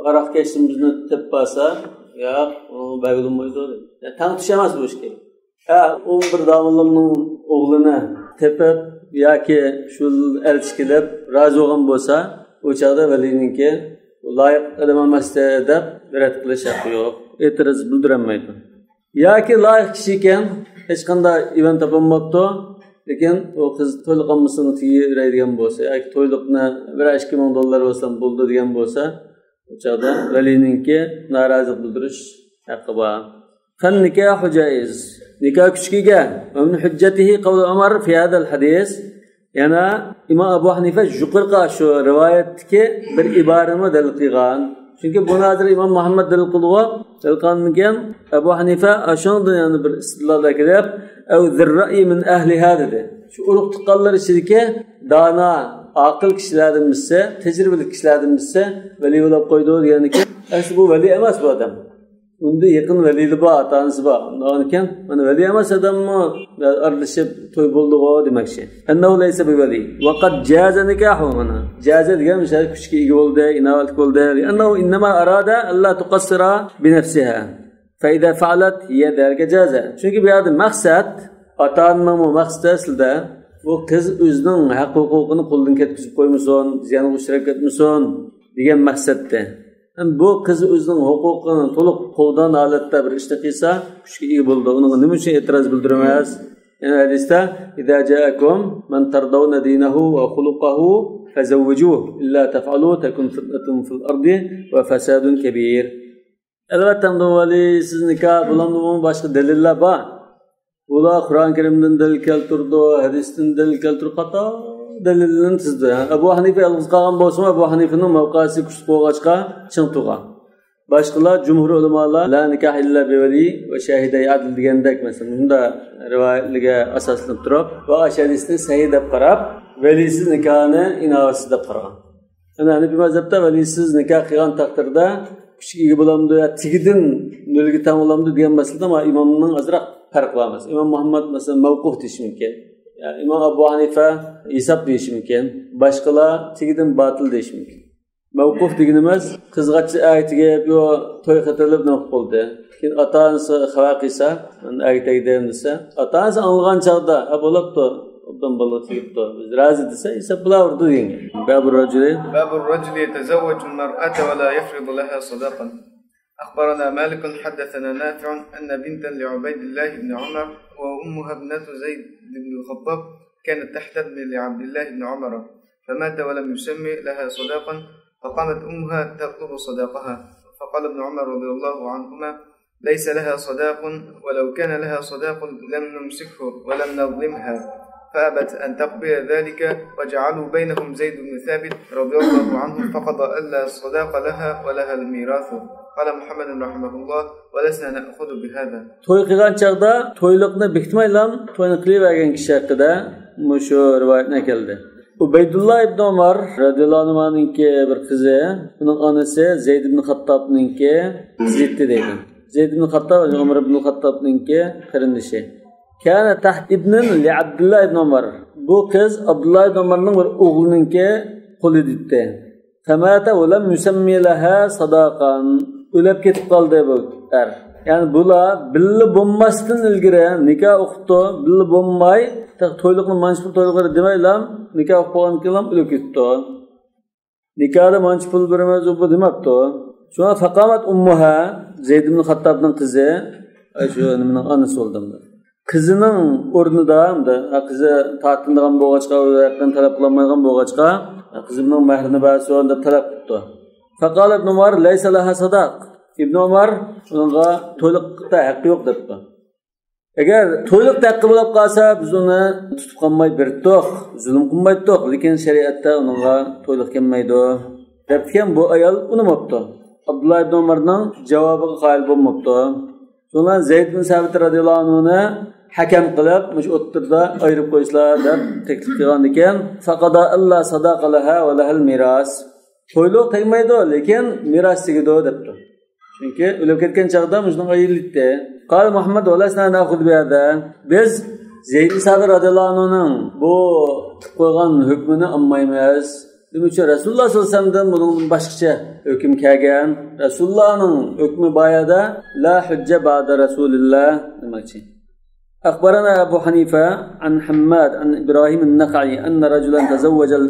aroq kashimizni tepasa, yo'q, u bag'ilmaydi. Tang tush emas bu ishga. U bir damolamning o'g'lini tepib yoki shu elchi kelib rozi bo'lgan bo'lsa, o chaqda valininki loyiq odam emas deb rad qilish haqqi yo'q. E'tiroz bildirilmaydi. Yoki loyiq kishi ekan, hech qanday ivan topolmabdi, lekin o qiz to'yliqammasini tiyiraydigan bo'lsa, yoki to'yliqni $1-2 bo'lsa bo'ldi degan bo'lsa, o chaqda valininki norozilik bildirish haqqi bor. Fan nikoh jaiz. Nikoh kuchga va min hujjatihi qawl Umar fi hada al-hadis. Yana İmam Abu Hanife yuqorqa shu rivoyatdagi bir iborani dalil qilgan. Chunki bu nazar İmam Muhammad dalil qilgan Abu Hanife ashundan yana bir istilolga kirib, "Aw zirra'i min ahliha" dedi. Shu urug' tuqqanlar ichidagi dana, aql kishilardan bilsa, tajribali kishilardan bilsa, vali bo'lib qo'ydi deganiki, asli bu vali emas bu odam. Unda yaqin valili bor, atanisi bor. Undan ekan, mana vali emas odammi aralashib to'y bo'ldi-ku demakchi. Annahu laysa bi vali. Va qad jaza nikahu mana. Jaza degan misol kuchga ega bo'ldi, inovatli bo'ldi. Annahu innama arada alla tuqassira bi nafsiha. Fa idza fa'alat hiya dalika jaza. Chunki bu yerda maqsad ota-onaning maqsadi aslida bu qiz o'zining haq-huquqini qo'ldan ketkizib qo'ymasin, ziyonga uchrab ketmasin degan maqsadda. Bu qiz o'zining huquqini to'liq qo'ldan holatda bir ishni qilsa, kuchga ega bo'ldi. Uning nima uchun e'tiroz bildirmas? Yani hadisda "İza ja'akum man tardawna dinahu wa khuluquhu fazawwijuhu illa taf'alu takun fitnatun fil ardi wa fasadun kabir." Albatta bu vali siz nikoh bilan boshqa dalillar bor. Ular Qur'on Karimdan dalil keltirdi, hadisdan dalil keltirdi, qator dalilini tizdi. Abu Hanife yalnız qolgan bo'lsa, Abu Hanifening mavqesi kuchli bo'lg'achqa ching turgan. Boshqalar jumhur ulamolar la nikah illa bi vali va shahiday adl degandek masalan bunda rivoyatlarga asoslanib turib va hadisni sahih deb qarab, valisiz nikohni inovatsiz deb qaragan. Ana Hanifiy mazhabda valisiz nikoh qilgan taqdirda kuchga bo'lamdi, tigidin nolga ta'minlamdi degan masalada imomning azroq farq bor. İmam Muhammad masalan mavquf deyish mumkin. Yani İmam Abu Hanife hesap deyish mumkin. Boshqalar tigidin batil deyish mumkin. Mavquf deganimiz qizg'achi aytiga yo to'y qatilib nima bo'ldi. Keyin ota-onasi xabar qilsa, aytaydan desa, ota-onasi anlagan chog'da, bo'libdi, obdan bola tegibdi. Biz rozi desa, esa bulardi degan. Babur rajuli yatazawwaju al-mar'ata wa la yafridu laha sadaqan. أخبرنا مالك حدثنا نافع أن بنتا لعبيد الله بن عمر وأمها ابنة زيد بن الخطاب كانت تحت ابن لعبد الله بن عمر فمات ولم يسمي لها صداقا فقامت أمها تطلب صداقها فقال ابن عمر رضي الله عنهما ليس لها صداق ولو كان لها صداق لم نمسكه ولم نظلمها فأبت أن تقبل ذلك وجعلوا بينهم زيد بن ثابت رضي الله عنه فقضى ألا صداق لها ولها الميراث. قال محمد رحمه الله ولسنا نأخذ بهذا. To'y qilgan chaqda to'yliqni bekitmaylam, to'yni qilavergan kishi haqida mushu rivoyatni keldi. Ubaydullah ibn Umar radhiyallohu anhu'ningki bir qizi, uning onasi Zayd ibn Xattobningki qizi deydi. Zayd ibn Xattob va Umar ibn Xattobningki qarindoshi. Kana taht ibn li Abdullah ibn Umar. Bu qiz Abdullah ibn Umarning bir o'g'liningki qo'li ditdi. Famata va lam yusammi laha sadaqan. O'lib ketib qoldi bu er. Ya'ni bular billa bo'lmasdan ilgari nikoh o'qitdi, billa bo'lmay, to'yliqni manchpul to'yliqlar demaylam, nikoh o'qigan kelam o'lib ketdi. Nikohda manchpul birimiz o'qib demabdi. Shuna faqamat ummuha Zayd ibn Xattobning qizi, shu nimaning onasi bo'ldi. Qizining o'rnida, qizi ta'tilgan bo'lg'achqa, yaqin talab qilmaydigan bo'lg'achqa, qizining mahrini ba'zi o'rinda talab qildi. Faqala ibn Umar laysa laha sadaq. Ibn Umar unga to'liqda haqqi yo'q debdi. Agar to'liqda haqqi bo'lib qolsa, biz uni tutib qolmay berdik, zulm qilmaydik, lekin shariatda unga to'liq kelmaydi. Debgan bu ayol unamabdi. Abdullah ibn Umarning javobiga qoyil bo'lmabdi. So'ngan Zayd ibn Sabit radhiyallohu anhuni hakam qilib, mush o'ttirda ayirib qo'yishlar deb taklif qilgan ekan. Faqada alla sadaqalaha va lahal miras. To'yliq tegmaydi, lekin miras tegadi debdi. Chunki o'lib ketgan chaqda mushning ayildi. Qal Muhammad valasna na'khud bi hada. Biz Zayd ibn Sabit radhiyallohu anhuning bu qo'ygan hukmini olmaymiz. Demek ki Rasulullah sallallahu aleyhi ve sellem'den bunun başkaca hüküm kelgan. Rasulullah'ın hükmü bayada la hücce ba'da Rasulillah demek ki. Akhbarana Abu Hanife an Hammad an İbrahim el-Nak'i enne raculan tezevvecel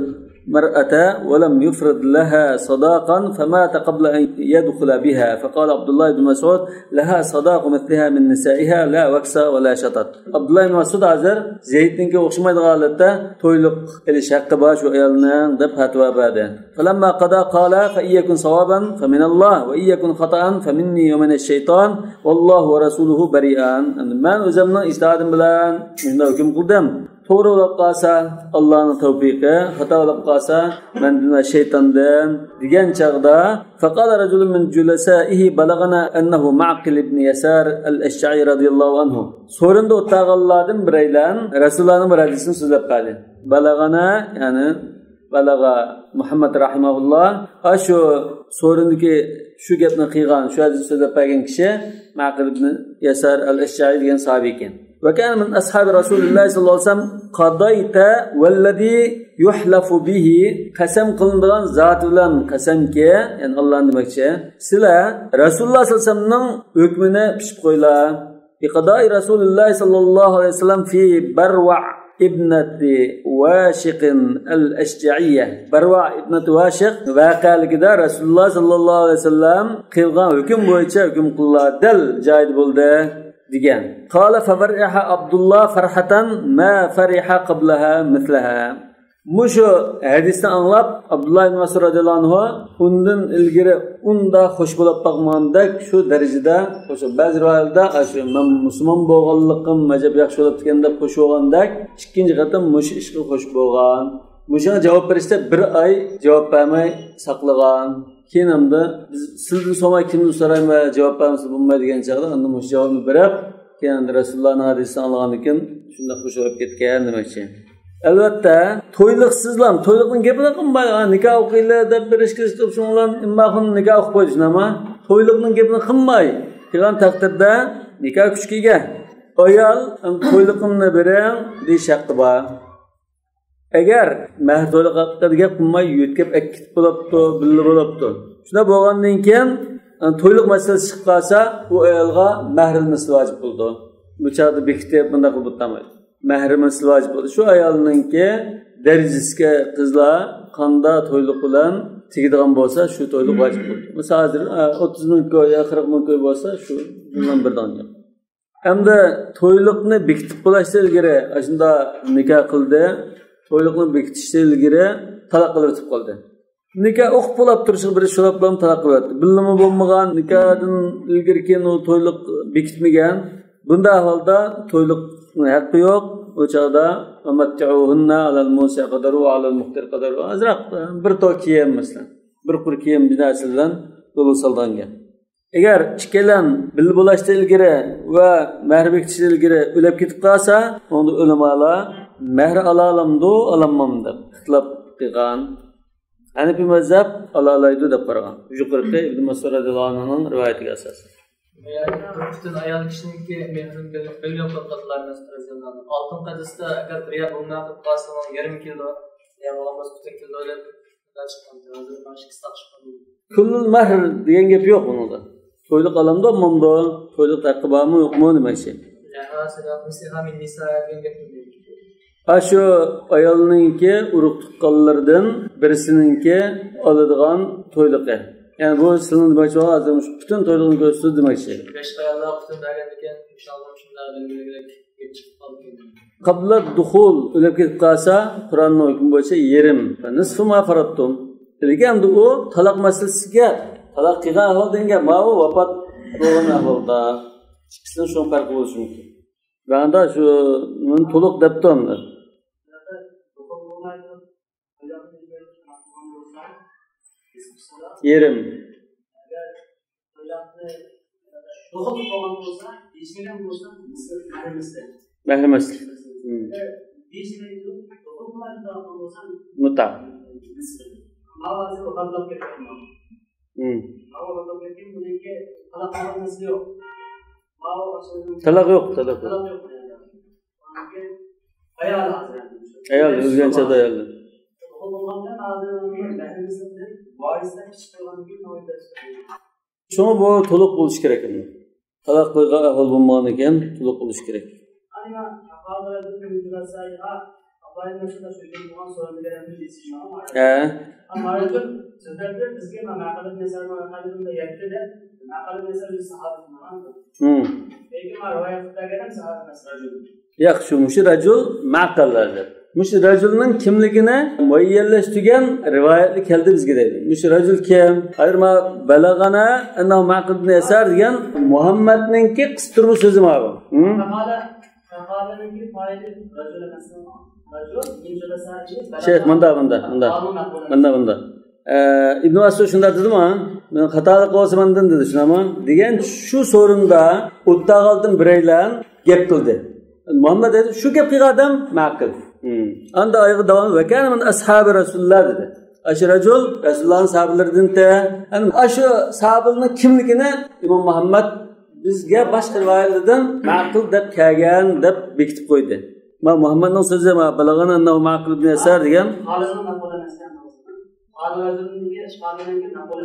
مرأة ولم يفرض لها صداقا فمات قبل أن يدخل بها فقال عبد الله بن مسعود لها صداق مثلها من نسائها لا وكس ولا شطط. عبد الله بن مسعود hazır Zeyd'inki o'xshamaydi holatda to'yliq qilish haqqi bor shu ayolning deb fatvo berdi. Falamma qada qala fa iyyakum sawaban fa min Allah va iyyakum xata'an fa minni va min ash-shayton vallohu va rasuluhu bari'an. Men o'zimning ijtihodim bilan shunday hukm qildim. To'g'ri bo'lib qolsa Allohning tavfiqi, xato bo'lib qolsa mendan va shaytondan degan chaqda faqala rajulun min julasaihi balagana annahu Ma'qil ibn Yasar al-Ash'ari radhiyallohu anhu. So'rinda o'tag'anlardan biraylan Rasulullohning bir hadisini so'zlab qoldi. Balagana ya'ni balaga Muhammad rahimahulloh shu so'rindagi shu gapni qilgan, shu hadisni so'zlab qolgan kishi Ma'qil ibn Yasar al-Ash'ari degan sahabiy ekan. وكان من أصحاب رسول الله صلى الله عليه وسلم قضيت والذي يحلف به قسم قلندان ذات bilan qasamki yani Alloh demakchi sizlar Rasululloh sallallohu alayhi vasallamning hukmini pishib qo'ylar. Biqadai Rasululloh sallallohu alayhi vasallam fi Barwa ibnati Washiq al-Ashja'iyya. Barwa ibnati Washiq voqealigida Rasululloh sallallohu alayhi vasallam qilgan hukm bo'yicha hukm qillar dal joyida bo'ldi. degan. Qala fariha Abdullah farhatan ma fariha qablaha mithlaha. Mushu hadisni anglab Abdullah ibn Mas'ud radhiyallohu anhu undan ilgari unda xush bo'lib qolgandak shu darajada o'sha ba'zi rivoyatlarda shu men musulmon bo'lganligim majab yaxshi bo'lib degan deb xush bo'lgandak ikkinchi qatam mush ishga xush bo'lgan. Mushaga javob berishda bir oy javob bermay saqlagan. Keyin hamda biz sizdan so'may kimni so'rayman va javob bermasa bo'lmaydi degan chog'da unda mush javobni berib, keyin Rasulullohning hadisini olgan ekan, shunda xush bo'lib ketgan demakchi. Albatta, to'yliqsizlar, to'yliqning gapini qilmay, nikoh o'qiylar deb berishga istib shunlar immohun nikoh o'qib qo'yish nima? To'yliqning gapini qilmay, degan taqdirda nikoh kuchga ega. Ayol to'yliqimni bering deyish haqqi bor. Agar mehr to'liq haqida gap qilmay yo'tkab akkit bo'libdi, billa bo'libdi. Shunda bo'lgandan keyin to'yliq masalasi chiqib qolsa, u ayolga mahrimiz vojib bo'ldi. Bu chaqda bekitib bunday qilib o'tmaydi. Mahrimiz vojib bo'ldi. Shu ayolninki darajasiga qizlar qanda to'yliq bilan tegadigan bo'lsa, shu to'yliq vojib bo'ldi. Masalan, hozir 30 ming ko'y, 40 ming ko'y bo'lsa, shu bundan birdan yo'q. Hamda to'yliqni bekitib qo'yishdan ilgari shunda nikoh qildi. To'yliqni bekitishdan ilgari taloq qilib o'tib qoldi. Nikoh o'qib bo'lib turishi bir shuroq bilan taloq qildi. Bilimi bo'lmagan nikohdan ilgari keyin u to'yliq bekitmagan. Bunda ahvolda to'yliqning haqqi yo'q. O chaqda amattuhunna alal musi qadaru alal muqtir qadaru. Azroq bir to kiyim masalan. Bir qur kiyim binasidan to'lib soldangan. Agar ikkalan bil bo'lashdan ilgari va mahr bekitishdan ilgari o'lib ketib qolsa, unda ulamolar mehr alalamdı, alamamdı. İxtilaf qilgan. Hanifi mazhab alalaydı deb qaragan. Yuqorqi Ibn Mas'ud radhiyallohu anhuning rivoyatiga asosan. Bütün ayol kishiniki mehrini belgilab qo'yganlar masalan oltin qadisda agar bir yer bo'lmay qolsa yarim kilo ya bo'lmasa butun kilo deb Kullul mahr degan gap yo'q bunda. To'yliq alamda momdo, to'yliq taqibami yo'qmi nima ish? Ashu ayolninki urug' tuqqanlardan birisininki oladigan to'yliqi. Yani bu sizin demoqchi bo'lasiz, butun to'yliqni ko'rsatdi demoqchi. Besh ayollar butun bergan ekan, inshaalloh shunday belgilagan chiqib qolgan. Qabla dukhul o'lib ketib qolsa, Qur'onning hukmi bo'yicha yerim. Nisfu ma farattum. Lekin u taloq masalasiga, taloq qilgan ahvolda ma'u vafot bo'lgan ahvolda ikkisining shu farqi bo'lishi mumkin. Banda shu men to'liq debdim. Yerim. Mahremaslik. Muta. Talaq yo'q, talaq yo'q. Ayol o'zgancha ayol. Şunu bu to'liq bo'lish kerak endi. Talaq qilgan ahvol bo'lmagan ekan, to'liq bo'lish kerak. Yo'q, shu mushi rajul ma'qallardir. Mushi rajulning kimligini muayyanlashtirgan rivoyatli keldi bizga deydi. Mushi rajul kim? Ayirma balag'ana annahu ma'qal nasar degan Muhammadningki qistirma so'zi ma bu. Şeyh manda. İbn Mas'ud shunda dedimi? Men xatolik qilsam dedi shunami? Degan shu so'rinda o'tda qoldim biraylan gap qildi. Muhammad dedi, shu gap qilgan odam ma'qul. Anda oyog'i davom va kana min ashabi rasululloh dedi. Ashu rajul Rasulullohning sahobalaridan ashu sahobaning kimligini Imom Muhammad bizga boshqa rivoyatlardan ma'qul deb kelgan deb bekitib qo'ydi. Ma Muhammadning so'zi ma balag'ana annahu ma'qul ibn Yasar degan.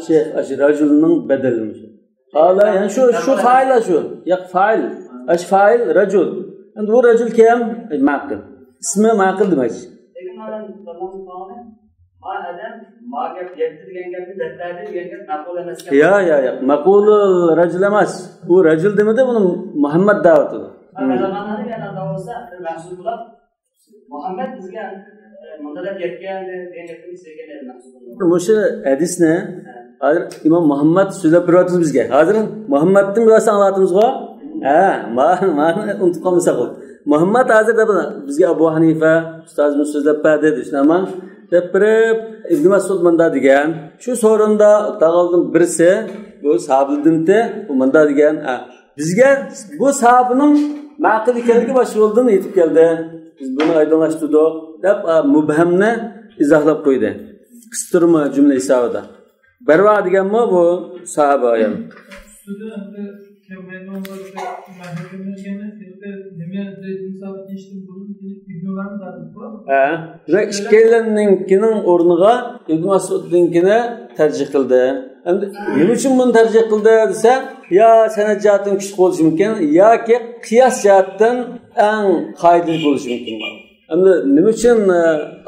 Şeyh ashu rajulning badalimi. Hala yani şu fail ashu. Yo'q fail. Ash fail rajul. Endi bu rajul kim? Ma'qul. İsmi ma'qul demak. Lekin mana adam ma'gap yettirgan gapni dadtadi degan gap ma'qul emas. Yo'q. Ma'qul rajul emas. Bu rajul demadi, buni Muhammad da'vati. Balag'anani yana da'vosa mahsul bo'lib Muhammad bizga mundalab yetgan degan gapni sevgan mahsul. Mushu hadisni hozir Imom Muhammad so'zlab beryapmiz bizga. Hozir Muhammadning rosa anglatimizga ma'ni unutib qolmasak bo'l. Muhammad hozir bizga Abu Hanifa ustozimiz so'zlab berdi deshnama deb birib Ibn Mas'ud manda degan. Shu so'rinda tag'ildim birisi bu sahobalardimti bu manda degan. Bizga bu sahobaning ma'qul ekanligi boshqa yo'ldan yetib keldi. Biz buni oydinlashtirdik deb mubhamni izohlab qo'ydi. Qistirma jumla hisobida. Barva deganmi bu sahoba ayol. İkkilarninkining o'rniga Ibn Mas'udninkini tarjih qildi. Endi nima uchun buni tarjih qildi desa, yo sanad jihatdan kuchli bo'lishi mumkin yoki qiyos jihatdan eng foydali bo'lishi mumkin. Endi nima uchun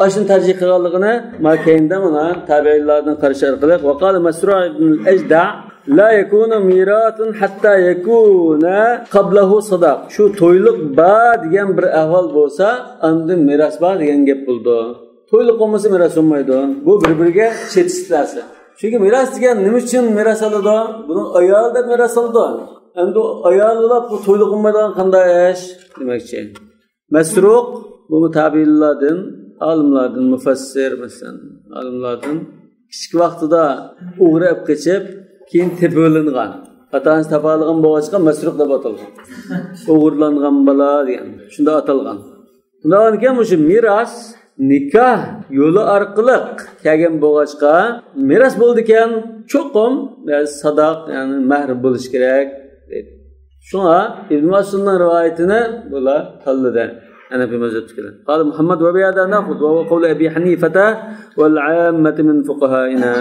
ashuni tarjih qilganligini makayinda mana tabiinlardan qarash orqali vaqala Masru' ibn al-Ajda' la yakunu miratun hatta yakuna qablahu sadaq. Shu to'yliq ba degan bir ahvol bo'lsa, endi miras ba degan gap bo'ldi. To'yliq bo'lmasa miras bo'lmaydi. Bu bir-biriga chetishlarsa. Chunki miras degan nima uchun miras oladi? Buni ayol deb miras oladi. Endi ayollar bu to'yliq bo'lmaydigan qanday ish demakchi. Masruq bu tabiinlardan, olimlardan, mufassir masalan, olimlardan kichik vaqtida o'g'ri olib qochib keyin tepilingan. Xatosi topolgan bo'g'achqa masruq deb atalgan. O'g'irlangan bola degan. Shunda atalgan. Bundan keyin o'sha miras nikah yo'li orqali kelgan bo'lg'achqa miras bo'ldi ekan, cho'qim sadaq, ya'ni mahr bo'lish kerak. Shunga Ibn Mas'udning rivoyatini bular tanladi. أنا في مذهب قال محمد وبهذا نأخذ وهو قول أبي حنيفة والعامة من فقهائنا.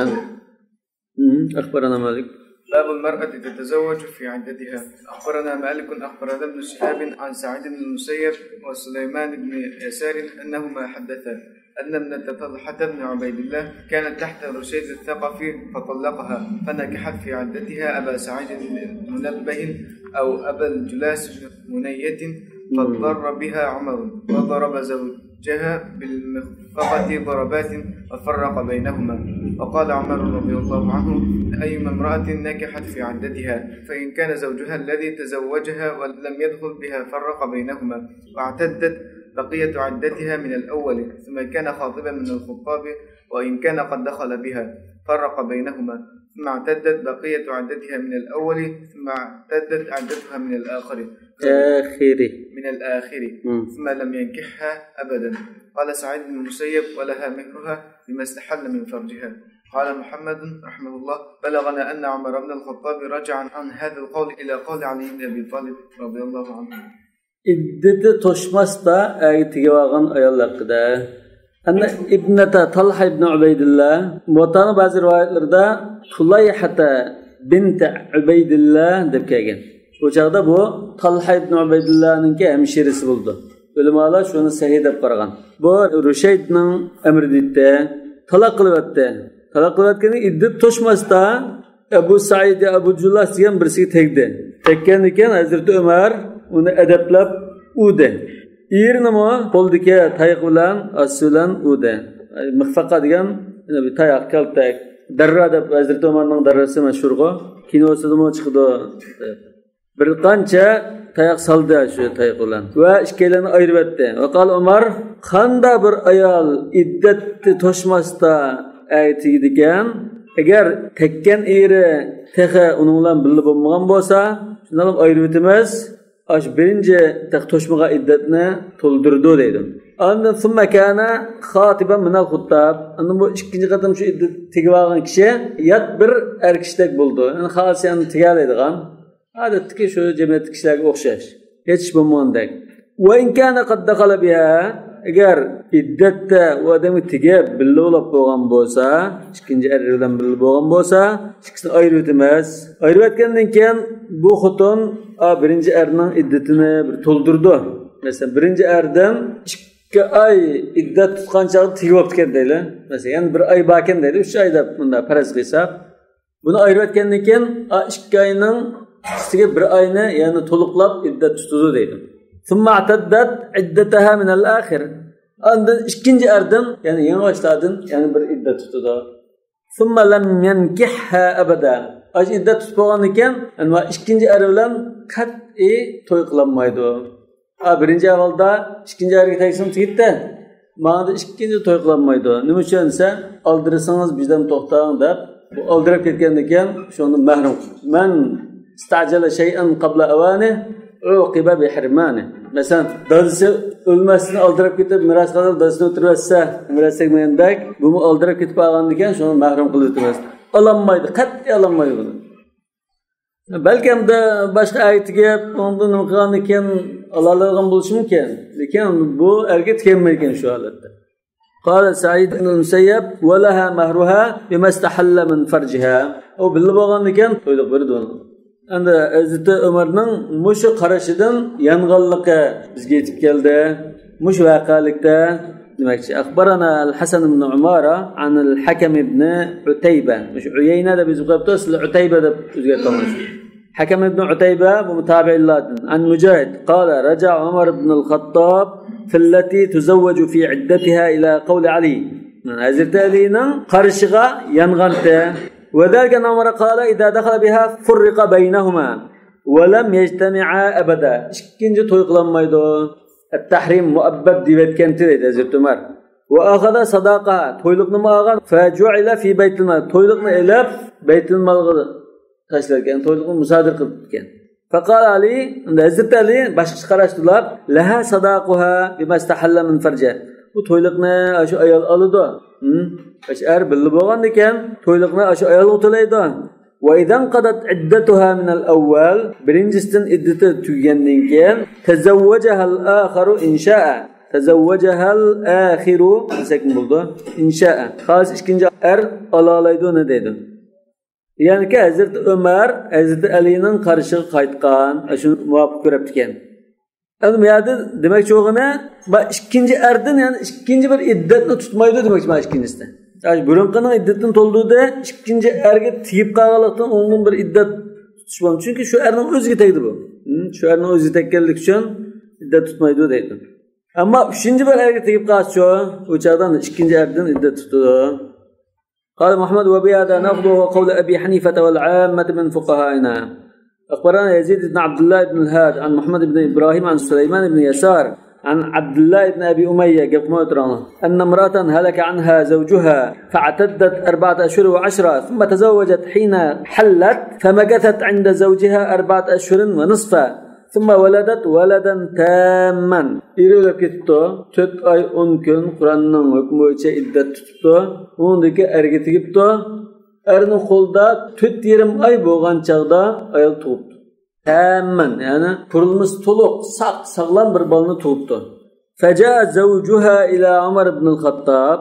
أخبرنا مالك باب المرأة تتزوج في عدتها. أخبرنا مالك أخبرنا ابن شهاب عن سعيد بن المسيب وسليمان بن يسار أنهما حدثا أن ابنة طلحة بن عبيد الله كانت تحت رشيد الثقفي فطلقها فنكحت في عدتها أبا سعيد بن منبه أو أبا الجلاس بن منية فاضطر بها عمر وضرب زوجها بالمخفقة ضربات وفرق بينهما. وقال عمر رضي الله عنه أيما امرأة نكحت في عدتها فإن كان زوجها الذي تزوجها ولم يدخل بها فرق بينهما واعتدت بقية عدتها من الأول ثم كان خاطبا من الخطاب وإن كان قد دخل بها فرق بينهما ثم اعتدت بقية عدتها من الأول ثم اعتدت عدتها من الآخر ثم لم ينكحها أبدا. قال سعيد بن المسيب ولها مهرها بما استحل من فرجها. قال محمد رحمه الله بلغنا أن عمر بن الخطاب رجع عن هذا القول إلى قول علي بن أبي طالب رضي الله عنه. İddeti toşmasda ayetiga vargan ayollarda anna ibnata Talha ibn Ubaydillah muvatani ba'zi rivoyatlarda Tulayhata bint Ubaydillah deb kelgan. O chaqda bu Talha ibn Ubaydillahninki hemşirisi bo'ldi. Ulamolar shuni sahih deb qaragan. Bu Rushaydning amridida talaq qilyapti. Talaq qilayotganda iddat to'shmasda Abu Said Abu Jullas degan birisiga tegdi. Tekkan ekan Hazrat Umar uni adablab udi. Ernimi qo'ldagi tayoq bilan aslan udi. Mixfaqa degan bir tayoq kaltak. Darra deb Hazrat Umarning darrasi mashhurgo. Kinosida mo chiqdi. Bir qancha tayoq soldi shu tayoq bilan va ikkalarni ayirib etdi. Va qol Umar qanda bir ayol iddatni to'shmasda aytidi ekan, agar tekkan eri texa uning bilan birga bo'lmagan bo'lsa, shundan ayirib etamiz. Aş birinci to'shmaga iddatni to'ldirdi deydi. Ondan sonra kana xatiban min al-xuttab. Ondan bu ikkinchi qatam shu iddat tegib olgan kishi yat bir erkishdak bo'ldi. Yani xalsiyani tegalaydigan. Odatdagi shu jamiyat kishilarga o'xshash. Hech bo'lmagandek. Va in kana qad dakhala biha agar iddatda u odamga tegib birga bo'lib bo'lgan bo'lsa, ikkinchi er bilan birga bo'lgan bo'lsa, ikkisini ayirib o'tamiz. Ayirib o'tgandan keyin bu xotin birinci erning iddatini bir to'ldirdi. Mesela birinci erdan 2 ay iddat tutgancha tegib o'tgan deydi. Mesela yani bir ay bakan deydi. 3 oyda bunda faraz qilsak, buni ayirib o'tgandan keyin 2 oyning ichisiga 1 oyni yani to'liqlab iddat tutdi deydi. Thumma ataddat iddataha min al-akhir. Ondan ikkinchi erdan yani yang'ochlardan yani bir iddat tutdi. Thumma lam yankihha abada. Aj iddat tutib bo'lgan ekan, va ikkinchi er bilan qat'iy to'y qilinmaydi. Birinchi avvalda ikkinchi erga tegsin tegdi. Ma'noda ikkinchi to'y qilinmaydi. Nima uchun desa, oldirsangiz bizdan to'xtang deb, bu oldirib ketgandan keyin shuni mahrum. Man istajala shay'an qabla awani uqiba bi hirmani. Masalan, dadasi o'lmasini oldirib ketib, miras qilib dadasini o'tirsa, miras tegmagandak, bu oldirib ketib qolgandan keyin shuni mahrum qilib o'tamiz. Alanmaydı, qat'iy alanmaydı bunu. Belki hem de başka ayetiga ondan nima qilgan ekan, alaladigan bo'lishi mumkin. Lekin bu erga tkelmaydigan shu holatda. Qala Sa'id ibn al-Musayyab va laha mahruha bima istahalla min farjiha. O bilib bo'lgan ekan, to'yliq berdi uni. Endi Hazrat Umarning mushu qarashidan yanğanligi bizga yetib keldi. Mush voqealikda demakchi akhbarana al-Hasan ibn Umara an al-Hakam ibn Utayba. Mush Uyayna da biz qo'yibdi, Utayba deb o'zgartiramiz. Hakam ibn Utayba bu mutabi'illardan. An Mujahid qala raja'a Umar ibn al-Khattab fi allati tuzawwaju fi iddatiha ila qawli Ali. Hazrat Alining qarishiga yanğanti. Wa dalika Umar qala idza dakhala biha furriqa baynahuma wa lam yajtami'a abada. Ikkinchi to'y qilinmaydi. التحريم مؤبد ديوتكن تريد Hazrat Umar. وأخذ صداقة to'yliqni olgan فجعل في بيت المال to'yliqni elab Baytul Malga tashlarkan, to'yliqni musadir qilib ketgan. فقال علي Hazreti Ali başka qarashdilar laha sadaquha bima istahalla min farja bu to'yliqni shu ayol oladi er bilib bo'lgan ekan to'yliqni shu ayol o'tilaydi va idan qadat iddatuha min al-awwal birinchisidan iddati tugagandan keyin tazawwajaha al-akharu insha'a tazawwajaha al-akhiru desak bo'ldi insha'a hozir ikkinchi er olalaydi uni deydi yani ki Hazreti Ömer Hazreti Ali'nin qarşıga qaytgan shuni muvofiq ko'ribdi ekan endi bu yerda demakchi o'g'ini ikkinchi erdan yani ikkinchi bir iddatni tutmaydi demakchi mana ikkinchisida burunqining iddatini to'ldirdi ikkinchi erga tegib qolganlikdan undan bir iddat tutish bo'ldi chunki shu erning o'ziga tegdi bu shu erning o'ziga tekkanlik uchun iddat tutmaydi deydi ammo uchinchi bir erga tegib qolsa u chog'dan ikkinchi erdan iddat tutadi قال محمد وبهذا ناخذه قول أبي حنيفة والعامة من فقهائنا أخبرنا يزيد بن عبد الله بن الهاد عن محمد بن إبراهيم عن سليمان بن يسار عن عبد الله بن أبي أمية أن امرأة هلك عنها زوجها فاعتدت 4 أشهر و10 ثم تزوجت حين حلت فمكثت عند زوجها 4 أشهر ونصفا ثم ولدت ولدا تاما İrelep ketdi 4 ay 10 gün Kur'an'ın hükmü boyunca iddet tuttu ondaki erge tegipti erning qo'lida 4,5 ay bo'lgan chaqda ayol tug'ibdi tamman yani qurilmish to'liq sog'lom bir bolani tug'ibdi faja zawjuha ila Umar ibn al-Khattab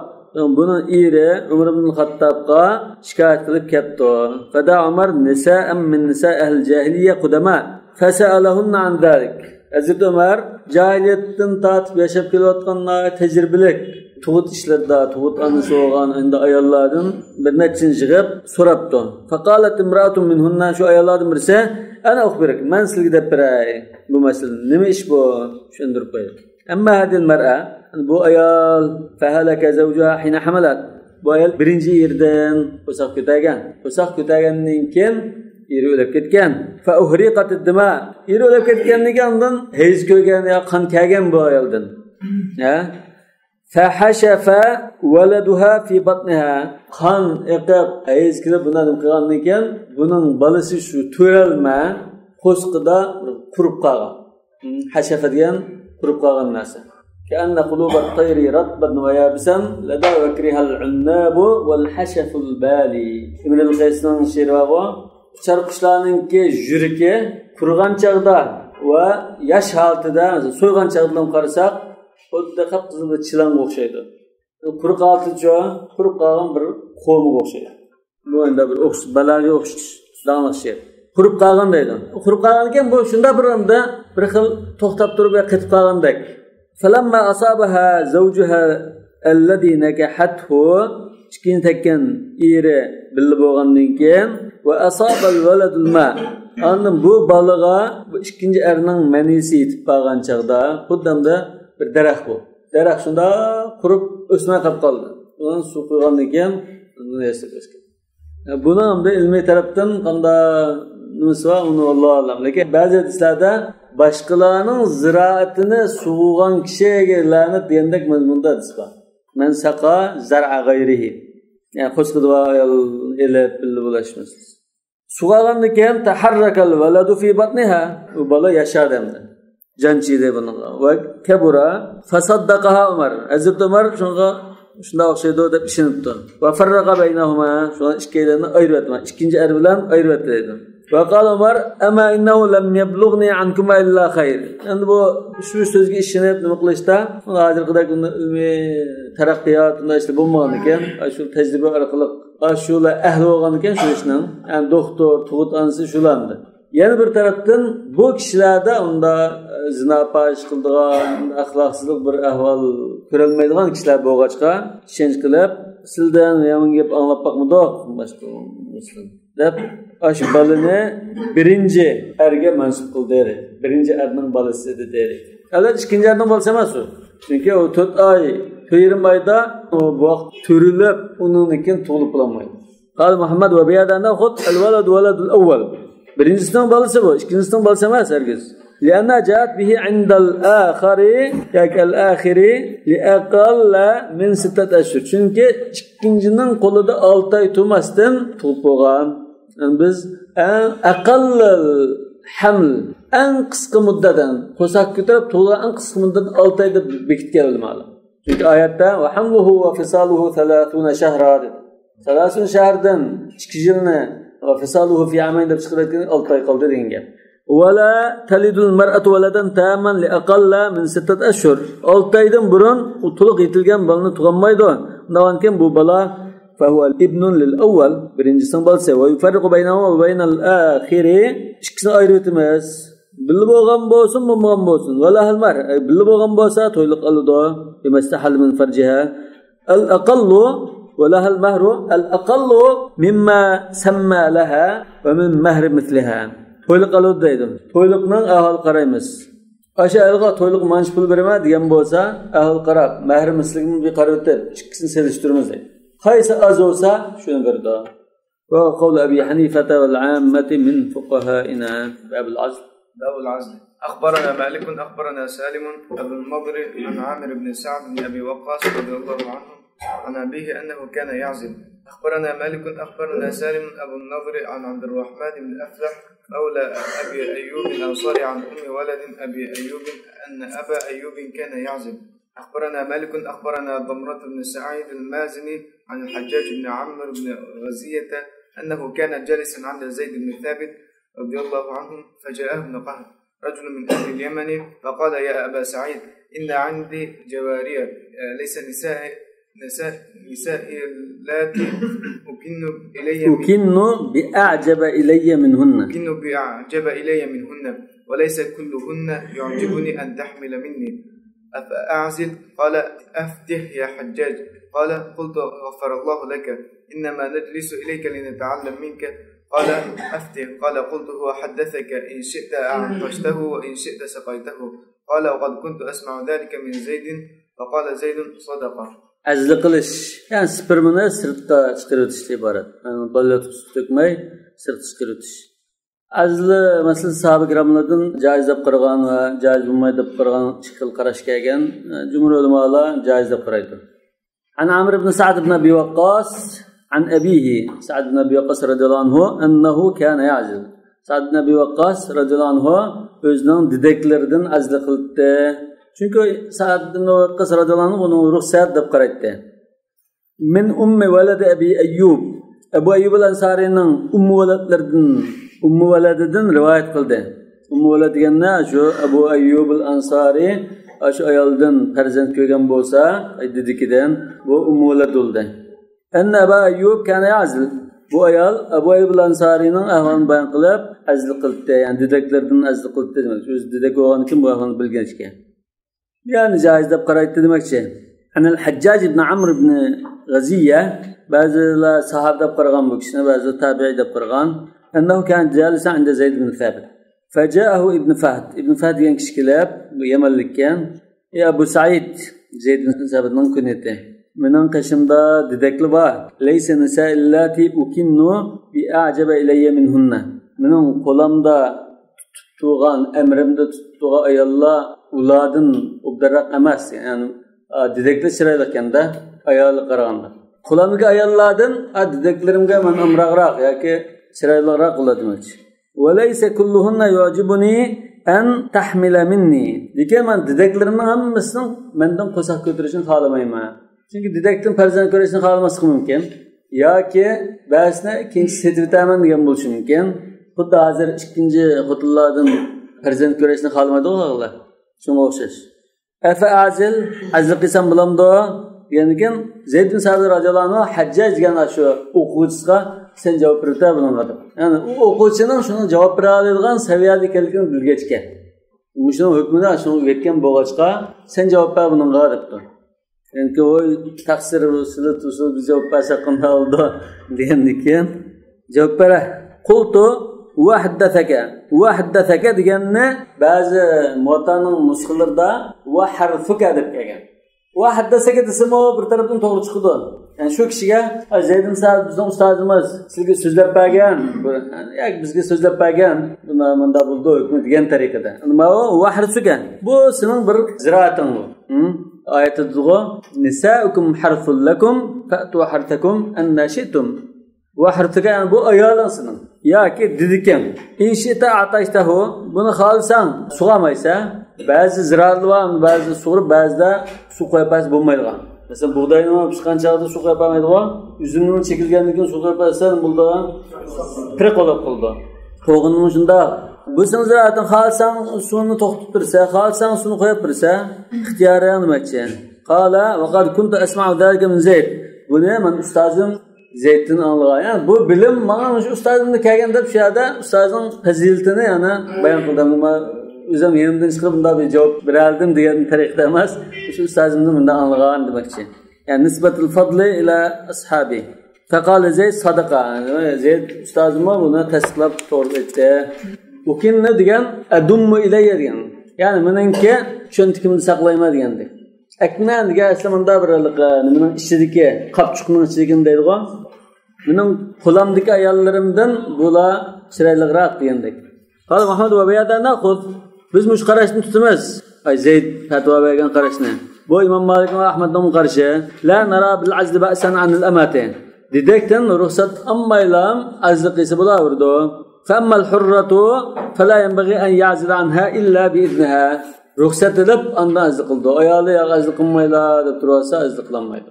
buni eri Umar ibn al-Khattabga shikoyat qilib ketdi fada Umar nisa'an min nisa' al-jahiliya qudama fasalahunna an zalik Hazreti Ömer cahiliyatdan tatib yaşab kelayotganlar tecrübelik tug'ut ishlarda tug'ut anisi bo'lgan endi ayollardan bir nechini yig'ib so'rabdi faqalat imra'atun minhunna shu ayollardan birisi ana ukhbirak men sizga deb beray bu masala nima ish bu tushuntirib qo'y amma hadil mar'a bu ayol fahalaka zawjuha hina hamalat bu ayol birinchi yerdan qo'saq ko'targandan keyin eri o'lib ketgan fa uhriqat ad-dima eri o'lib ketgandan undan hayz ko'rgan yo qon kelgan bu ayoldan fa hashafa waladuha fi batniha qon eqib hayz kelib bundan qilgandan keyin buning balasi shu to'ralma qo'sqida qurib qolgan hashafa degan qurib qolgan narsa كأن قلوب الطير رطبا ويابسا لدى وكرها العناب والحشف البالي ابن القيس'nin şiiri var uçar qushlarninki yuragi qurgan chaqda va yosh holatida so'ygan chaqdan qarasak xuddi qip-qizil chilanga o'xshaydi quruq holaticha qurib qolgan bir qo'miga o'xshaydi bu endi bir balaga o'xshash she'r qurib qolgan deydi qurib qolgan ekan bu shunda bir xil to'xtab turib ketib qolgandek falamma asabaha zawjuha alladhi nakahathu chikin tekkan eri bilib bo'lgandan keyin va asabal waladul ma andan bu balaga ikkinchi erning manisi yetib qolgan chaqda xuddamda bir daraxt bu daraxt shunda qurib o'smay qolib qoldi uni suv quygandan keyin buni hamda ilmiy tarafdan qanday nimasi bor uni Alloh alam lekin ba'zi hadislarda boshqalarning ziroatini sug'gan kishiga la'nat degandek mazmunda hadis bor man saqa zar'a g'ayrihi yani qo'sqida elib bilib bo'lashmiz sug'agandan keyin taharrakal valadu fi batniha u bola yashardi endi janchiydi bunga va kabura fasaddaqaha Umar Hazrat Umar shunga shunda o'xshaydi deb ishonibdi va farraqa baynahuma shu ikkilarini ayirdi ikkinchi er bilan ayirdi dedi va qala Umar ama innahu lam yablughni ankum illa khair endi bu shu so'zga ishonib nima qilishda hozirgidek ilmiy taraqqiyot unda ishlar bo'lmagan ekan shu tajriba orqali shular ahli bo'lgan ekan shu ishning yani doktor tug'ut anisi shulardi yana bir tarafdan bu kishilarda unda zina pash qildigan axloqsizlik bir ahvol ko'rolmaydigan kishilar bo'lg'achqa ishonch qilib sizdan yomon gap anglab boqmadik boshqa deb shu bolani birinchi erga mansub qildi birinchi erning bolasi edi deydi albatta ikkinchi erning bolasi emas u chunki u 4 oy 4,5 oyda bu vaqt turilib uningkin tug'ilib bo'lmaydi qal Muhammad va biyadana xud al walad waladul awwal birinchisinin bolasi bu ikkinchisining bolasi emas hergiz لأن جاءت به عند الآخر كالآخر لأقل من 6 أشهر çünkü ikincinin qo'lida 6 ay turmasdan tug'ib bo'lgan biz aqall haml en kısa muddadan qo'saq ko'tarib tug'ilgan en kısa muddat 6 oyda bekitgan ulamalar. Çünkü ayette ve hamluhu ve fisaluhu 30 şehra dedi. 30 şehrden 2 yılını ve fisaluhu fi amayn deb chiqarayotgan 6 oy qoldi degan gap. ولا تلد المرأة ولدا تاما لأقل من 6 أشهر. 6 oydan burun to'liq yetilgan balani tug'olmaydi. Undan keyin bu bala فهو الابن للأول birincisining balasi ve yufarriqu baynahu ve baynal akhiri ikkisini ayirib bilib bo'lgan bo'lsin, bo'lmagan bo'lsin. Valahal mar bilib bo'lgan bo'lsa to'yliq oladi. Bimastahal min farjiha. Al-aqallu valahal mahru al-aqallu mimma samma laha ve min mahr mithliha. To'yliq oladi deydi. To'yliqning ahvol qaraymiz. O'sha ayolga to'yliq manch pul berma degan bo'lsa, ahvol qarab, mahr misligini bir qarab o'tib, ikkisini selishtiramiz deydi. Qaysi az bo'lsa shuni berdi. Va qawl Abi Hanifa wal 'ammati min fuqaha'ina bab al-'azl. باب العزل. أخبرنا مالك أخبرنا سالم أبو النضر عن عامر بن سعد بن أبي وقاص رضي الله عنه عن أبيه أنه كان يعزل. أخبرنا مالك أخبرنا سالم أبو النضر عن عبد الرحمن بن أفلح مولى أبي أيوب الأنصاري عن أم ولد أبي أيوب أن أبا أيوب كان يعزل. أخبرنا مالك أخبرنا ضمرة بن سعيد المازني عن الحجاج بن عمرو بن غزية أنه كان جالسا عند زيد بن ثابت رضي الله عنهم فجاءه ابن قهر رجل من أهل اليمن فقال يا أبا سعيد إن عندي جوارية ليس نسائي اللاتي أكن بأعجب إلي منهن وليس كلهن يعجبني أن تحمل مني أفأعزل؟ قال أفته يا حجاج. قال قلت غفر الله لك إنما نجلس إليك لنتعلم منك. قال أفتي. قال قلت هو حدثك إن شئت أعطشته وإن شئت سقيته. قال وقد كنت أسمع ذلك من زيد. فقال زيد صدق. Azli qilish, yani spermini sirtda chiqarib o'tishga iborat. Yani balla tutmay sirtda chiqarib o'tish. Azli masalan sahoba kiramlardan joiz deb qaragan va joiz bo'lmaydi deb qaragan chiqil qarash kelgan jumhur ulamolar joiz deb qaraydi. An Amr ibn Sa'd ibn Abi Waqqas عن أبيه سعد بن أبي وقاص رضي الله عنه أنه كان يعزل. سعد بن أبي وقاص رضي الله عنه özünün dedeklerden azli qildi. Çünkü Sa'd ibn Waqqas radhiyallahu anhu bunu ruhsat deb qaraydi. Min ummi walad Abi Ayyub. Abu Ayyub al-Ansari'nin ummu waladidan rivoyat qildi. Ummu walad deganna shu Abu Ayyub al-Ansari shu ayoldan farzand ko'rgan bo'lsa, dedikidan bu ummu walad bo'ldi. Enne Ebu Ayyub kana ya'zil. Bu ayol Ebu Ayyub al-Ansari'nin ahvalini bayon qilib, azli qildi. Yani dedeklerden azli qildi demek. O'zi dedek bo'lgan kim bu ahvalni bilgan ekan. Yani joiz deb qaraydi demakchi. Anal Hajjaj ibn Amr ibn Ghaziya ba'zilar sahoba deb qaragan bu kishini, ba'zilar tabi'i deb qaragan. Annahu kana jalisa inda Zayd ibn Thabit. Faja'ahu ibn Fahd. Ibn Fahd degan kishi kelib, bu Yamanlikkan. Ya Abu Sa'id Zayd ibn Thabitning kunyati. Mening qishimda dedekli bor. Laysa nisaillati ukinnu bi a'jaba ilayya minhunna. Mening qo'limda tutgan, emrimda tutgan ayollar ulardan obdaroq emas. Yani dedekli chiroyli ekanda ayol qaraganda. Qo'limdagi ayollardan dedeklarimga men amroqroq yoki chiroyliroq ular demoqchi. Wa laysa kulluhunna yu'jibuni an tahmila minni. Lekin men dedeklarimning hammasining mendan qo'saq ko'tarishini xohlamayman. Çünkü dedektin farzand ko'rishni xohlamaslik mumkin yoki ba'zida ikkinchi setib o'taman degan bo'lishi mumkin. Xuddi hozir ikkinchi xotinlardan farzand ko'rishni xohlamaydi o'g'illar. Shunga o'xshash. Afa azil azil qilsam bo'lamdi degandan Zayd ibn Sa'd radhiyallohu anhu Hajjaj degan shu o'quvchisiga sen javob berta bo'ladi. Ya'ni u o'quvchining shuni javob bera oladigan saviyada ekanligini bilgachga. Shuni hukmini shuni yetgan bo'lg'achqa sen javob ber bunga debdi. Yani o taksir usul bir cevap verse qanday oldu degandikan javob bera. Qultu va haddathaka deganni ba'zi muvattaning nusxalarida va harfuka deb kelgan. Va haddathaka desimi bir tarafdan to'g'ri chiqdi. Yani shu kishiga Zayd ibn Sa'd bizning ustozimiz sizga so'zlab bergan, yoki bizga so'zlab bergan, bunda bo'ldi hukm degan tariqada. Nima u va harfuka? Bu sening bir ziraating bu. Ayet-i Duha Nisa'ukum harful lakum fa'tu harthakum anna shi'tum. Vahirtiga yani bu ayolansının. Ya ki didiken. İnşita ataştahu. Bunu halsan suğamaysa. Bazı ziraatlı var, bazı suğurup, bazı da su koyapası bulmaydı. Mesela buğdayın pişkan çağda su koyapamaydı. Üzümünün çekilgenlikken su koyapası bulduğun pirek olup buldu. Toğunun şunda. Bu sen ziraatın halsan suyunu toxtup birse, halsan suyunu koyup birse, ihtiyarıya demek. Qala ve kad kuntu esma'u zalika min Zeyd. Bu ne? Men ustazım Zeyd'in anlığa. Yani bu bilim bana şu ustazımda kelgende bir şeyde ustazın faziletini yani bayan qildim. Özüm yerimden çıkıp bunda bir cevap verdim diyen tarihte emas. Şu ustazımda bunda anlığa demekçi. Yani nisbetul fadli ila ashabi. Faqala Zeyd sadaqa. Yani Zeyd ustazıma bunu tasdiqlab to'g'ri aytdi. Ukin ne degan? Adummu ilayya degan. Yani meningki cho'ntigimni saqlayma degandek. Akman degan islamda birlik nimaning ichidagi qapchuqning ichidagini deydi-ku. Mening qo'limdagi ayollarimdan bular chiroyliroq degandek. Qala Muhammad va bayada naqul. Biz mush qarashni tutamiz. Ay Zeyd fatvo bergan qarashni. Bu Imom Malik va Ahmadning qarashi. La nara bil azli ba'san an al amati. Dedekten ruhsat ammaylam azliqisi bo'laverdi. فأما الحرة فلا ينبغي أن يعزل عنها إلا بإذنها. Ruhsat edip anda azliq qildi. Ayoli yo'q azliq qilmayla deb tursa azliq qilmaydi.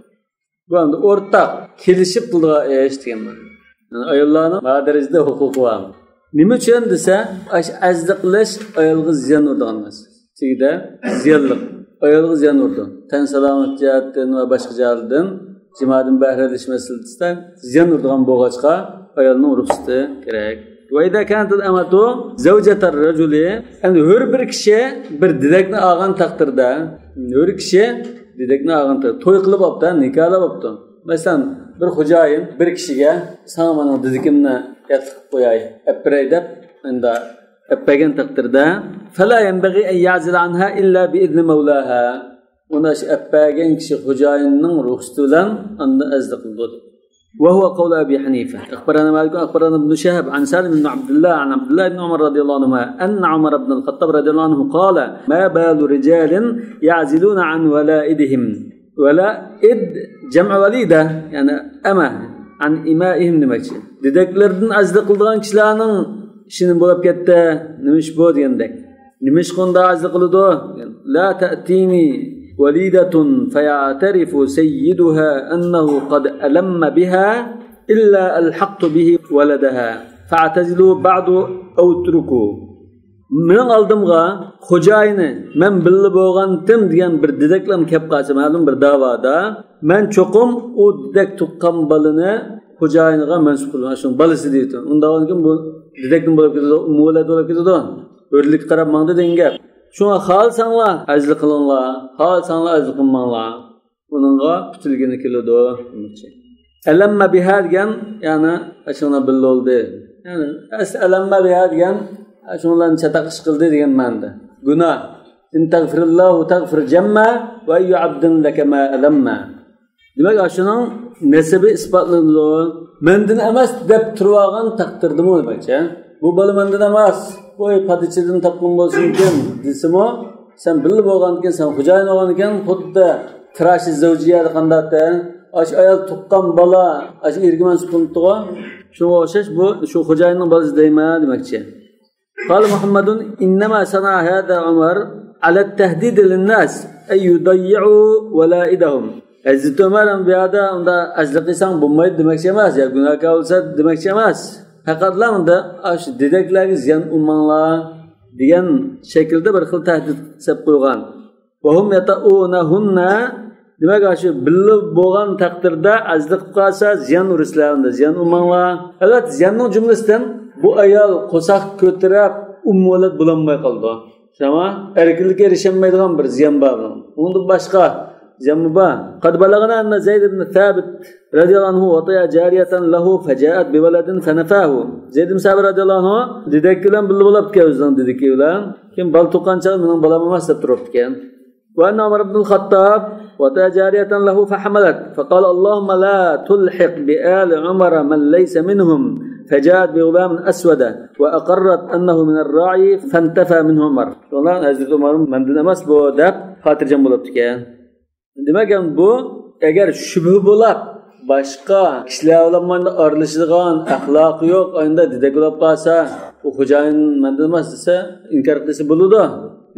Bu endi o'rtaq kelishib qildigan ish deganman. Yani ayollarning madarajda huquqi bor. Nima uchun desa, azliq qilish ayolga ziyon uradigan emas. Chigida ziyonliq. Ayolga ziyon urdi. Tan salomat jihatdan va boshqa jihatdan jimoadan bahralish masalasidan ziyon uradigan bo'lg'achqa ayolning ruxsati kerak. وإذا كانت الأمة زوجة الرجل أن هر bir kishi bir didakni olgan taqdirda hur kishi didakni olgan to'y qilib olibdi, nikohlab olibdi. Masalan, bir xo'jayin bir kishiga "Sana mana didikimni yatib qo'yay, apray" deb unda appagan taqdirda fala yanbaghi an ya'zil anha illa bi izni mawlaha. Uni appagan kishi xo'jayinning ruxsati bilan unda azliq qildi. وهو قول أبي حنيفة. أخبرنا مالك أخبرنا ابن شهاب عن سالم بن عبد الله عن عبد الله بن عمر رضي الله عنهما أن عمر بن الخطاب رضي الله عنه قال ما بال رجال يعزلون عن ولائدهم. ولائد جمع وليدة يعني أمة عن إمائهم نمشي. Dedeklerden azliq qilgan kishilarning ishini bo'lib ketdi. Nimish bu degandek. Nimish qonda azliq qildi? La ta'tini وليدة فيعترف سيدها أنه قد ألم بها إلا الحقت به ولدها فاعتزلوا بعد أو اتركوا. من aldımğa xojayini men billi bo'lgandim degan bir dedeklam kelib qolsa ma'lum bir da'voda men cho'qim u dedek tuqqan balini xojayiniga mansub qilman. Shu balasi deydi. Undan keyin bu dedekning bo'lib ketadi, umulat bo'lib ketadi. O'rlik qarab mangdi degan gap. Şuna halsanlar azliq qilinglar, halsanlar azliq qilmanglar. Buningga putilgini keladi. Alamma biha degan, ya'ni ashuna biloldi. Ya'ni alamma biha degan ashunlarni chataqish qildi degan ma'noda. Gunoh. In tagfirullahu tagfir jamma va ayu abdin laka ma alamma. Demak, ashuning nasabi isbotlandi. Mendan emas deb turgan taqdirdimi demakchi. Bu bola mendan emas. Oy padişadan tapqın bo'lsin ekan desimi, sen bilib bo'lgan ekan, sen xo'jayin bo'lgan ekan, xuddi tirash zavjiyada qandaqda, ash ayol tuqqan bola, ash erga mansub qilibdi-ku. Shunga o'xshash bu shu xo'jayinning bolasi deyman demakchi. Qala Muhammadun innama sana hada Umar ala tahdid lin-nas ay yudayyi'u walaidahum. Hazrat Umar bu yerda unda azliq qilsang bo'lmaydi demakchi emas, ya gunohkor bo'lsa demakchi emas. Faqatlamda ash dedeklarga ziyon urmanglar degan shaklda bir xil tahdid qilib qo'ygan. Va hum yata'unahunna demak shu bilib bo'lgan taqdirda azliq qilsa ziyon urislarida ziyon urmanglar. Albatta ziyonning jumlasidan bu ayol qo'saq ko'tarib ummolat bo'lolmay qoldi. Shama erkinlikka erishmaydigan bir ziyon bor. Unda boshqa جنبا قد بلغنا أن زيد بن ثابت رضي الله عنه وطيع جارية له فجاءت بولد فنفاه. زيد بن ثابت رضي الله عنه dedekkilen billi bo'lib kelgan dedekkilen kim bal tuqqancha mening bolam emas deb turibdi ekan. وأن عمر بن الخطاب وطيع جارية له فحملت فقال اللهم لا تلحق بآل عمر من ليس منهم فجاءت بغلام أسود وأقرت أنه من الراعي فانتفى منه عمر. والله Hazrat Umar mendan emas bu deb xotirjam bo'libdi ekan. Demak bu agar shubha bo'lib başqa kishilar bilan aralashadigan axloqi yo'q, endi dedak bo'lib qolsa, u xo'jayin mendan emas desa, inkor qilsa bo'ladi.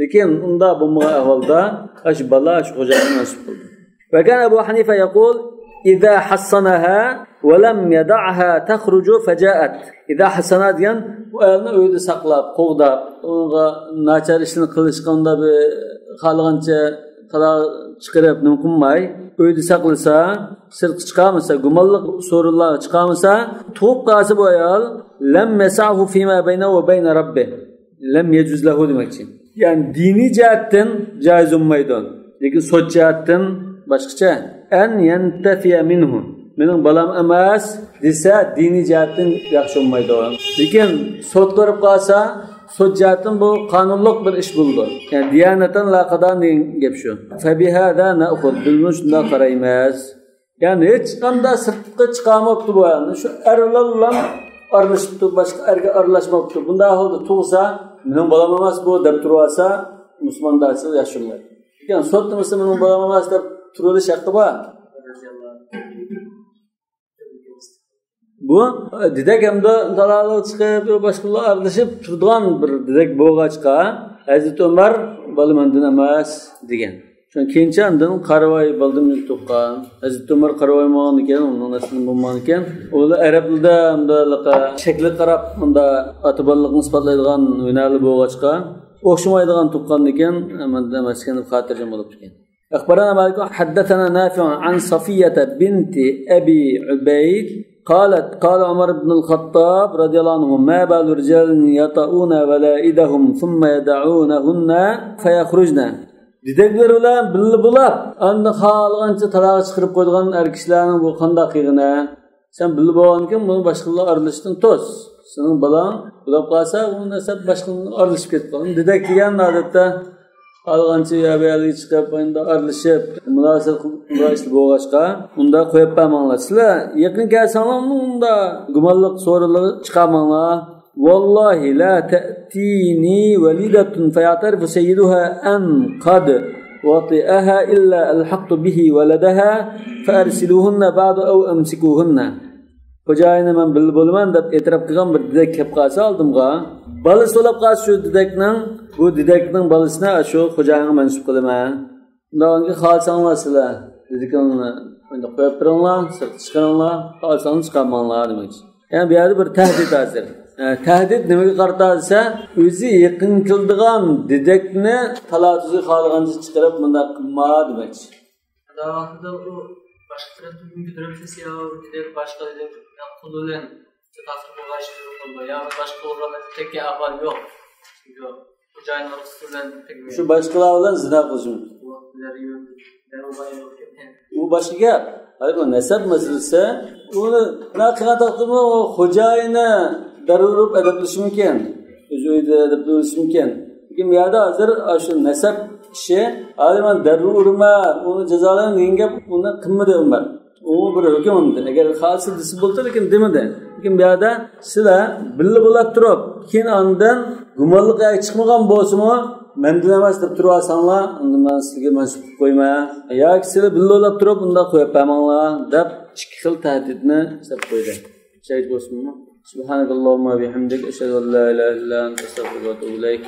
Lekin unda bo'lmagan ahvolda ash bola shu xo'jayin mas'ul bo'ldi. Va kana Abu Hanifa yaqul إذا حصنها ولم يدعها تخرج فجاءت. إذا حصنها degan bu ayolni uyda saqlab, qo'g'dab, unga nachar ishni qilishganda bir xalqancha talaq chiqarib nima qilmay, uyda saqlasa, sirtga chiqamasa, gumonliq so'rinlar chiqamasa, tug'ib qolsa bu ayol lam yasahu fima bayna va bayna rabbih. Lam yajuz lahu demakchi. Ya'ni diniy jihatdan joiz bo'lmaydi. Lekin so'z jihatdan boshqacha an yantafiya minhu. Mening balam emas desa diniy jihatdan yaxshi bo'lmaydi. Lekin so'z qilib qolsa, so'z jihatdan bu qonunliq bir ish bo'ldi. Ya'ni diyanatan la qadan degan gap shu. Fa bihada na'khud bil mushna qaraymas. Ya'ni hech qanday sirtqa chiqamabdi bu ayolni. Shu erlar bilan aralashibdi, boshqa erga aralashmabdi. Bunday holda tug'sa, mening balam emas bu deb tursa, musulmon da'si yaxshi bo'lmaydi. Ya'ni so'z demasa mening balam emas deb turilish haqqi bor. Bu dedak hamda talaqlar chiqib, boshqalar aralashib turadigan bir dedak bo'lg'achqa Hazrat Umar balamandan emas degan. Chunki keyincha undan qaravoy baldim tuqqan. Hazrat Umar qaravoymagan ekan, uning aslida bo'lmagan ekan. Ular arablarda hamda shakli qarab, unda atiballikni isbotlaydigan yo'nali bo'lg'achqa o'xshamaydigan tuqqan ekan, mendan emas ekan deb xotirjam bo'lib turgan. أخبرنا مالك حدثنا نافع عن صفية بنت أبي عبيد قالت قال عمر بن الخطاب رضي الله عنه ما بال رجال يطؤون ولائدهم ثم يدعونهن فيخرجن. Dedekler bilan billi bo'lib, endi xohlagancha talaq chiqarib qo'ygan erkaklarning bu qanday qilg'ini? Sen billi bo'lgankin, buni boshqalar aralashishdan to's. Sening balang bo'lib qolsa, uni nasab boshqalar aralashib ketgan. Dedek degan odatda alğançı yaberli çıkıp oyunda aralashib munosabat qilib bo'lg'achqa unda qo'yib qo'ymanglar. Sizlar yaqin kelsanlar unda gumonliq so'rinlar chiqarmanglar. Vallahi la ta'tini walidatun fayatarifu sayyiduha an qad wati'aha illa alhaqtu bihi waladaha farsiluhunna ba'du aw amsikuhunna. Xo'jayini men bilib bo'laman deb e'tirof qilgan bir dedak kelib qolsa oldimga, bola so'lab qolsa shu dedakning, bu dedakning bolasini shu xo'jayinga mansub qilaman. Undan xohlasangiz sizlar dedikni endi qo'yib turinglar, sirtga chiqaringlar, xohlasangiz chiqarmanglar demoqchi. Ya'ni bu yerda bir tahdid hozir. Tahdid nimaga qarata desa, o'zi yaqin qildigan dedakni talatuzi xohlagancha chiqarib bunday qilma demoqchi. Davomida u boshqa tarafdan bildirib ya deb boshqa deb qo'ldan tasir bo'lishi yo'q. Ya boshqa o'rnida tekka ahvol yo'q. Xo'jayinlar ustidan shu boshqalar bilan zina qilishim. U boshqa gap. Hali bu nasab masalasi, uni naqaqa taqdimi xo'jayini darurib adablishi mumkin. O'zi uyda adablishi mumkin. Lekin bu yerda hozir shu nasab ishi haliman darurma, uni jazolan degan gap uni qilmadi Umar. U bir hukm edi. Agar xalsi disi bo'lsa, lekin demadi. Lekin bu yerda sizlar billi bo'lib turib, keyin ondan gumonliqqa chiqmagan bo'lsa-mu, mendan emas deb turasanglar, unda men sizga mansub qo'yma. Yoki sizlar billi bo'lib turib, unda qo'yib qo'ymanglar deb ikki xil tahdidni istab qo'ydi. Shahid bo'lsinmi? Subhanakallahumma bihamdik ashhadu an la ilaha illa anta astaghfiruka va atubu ilayk.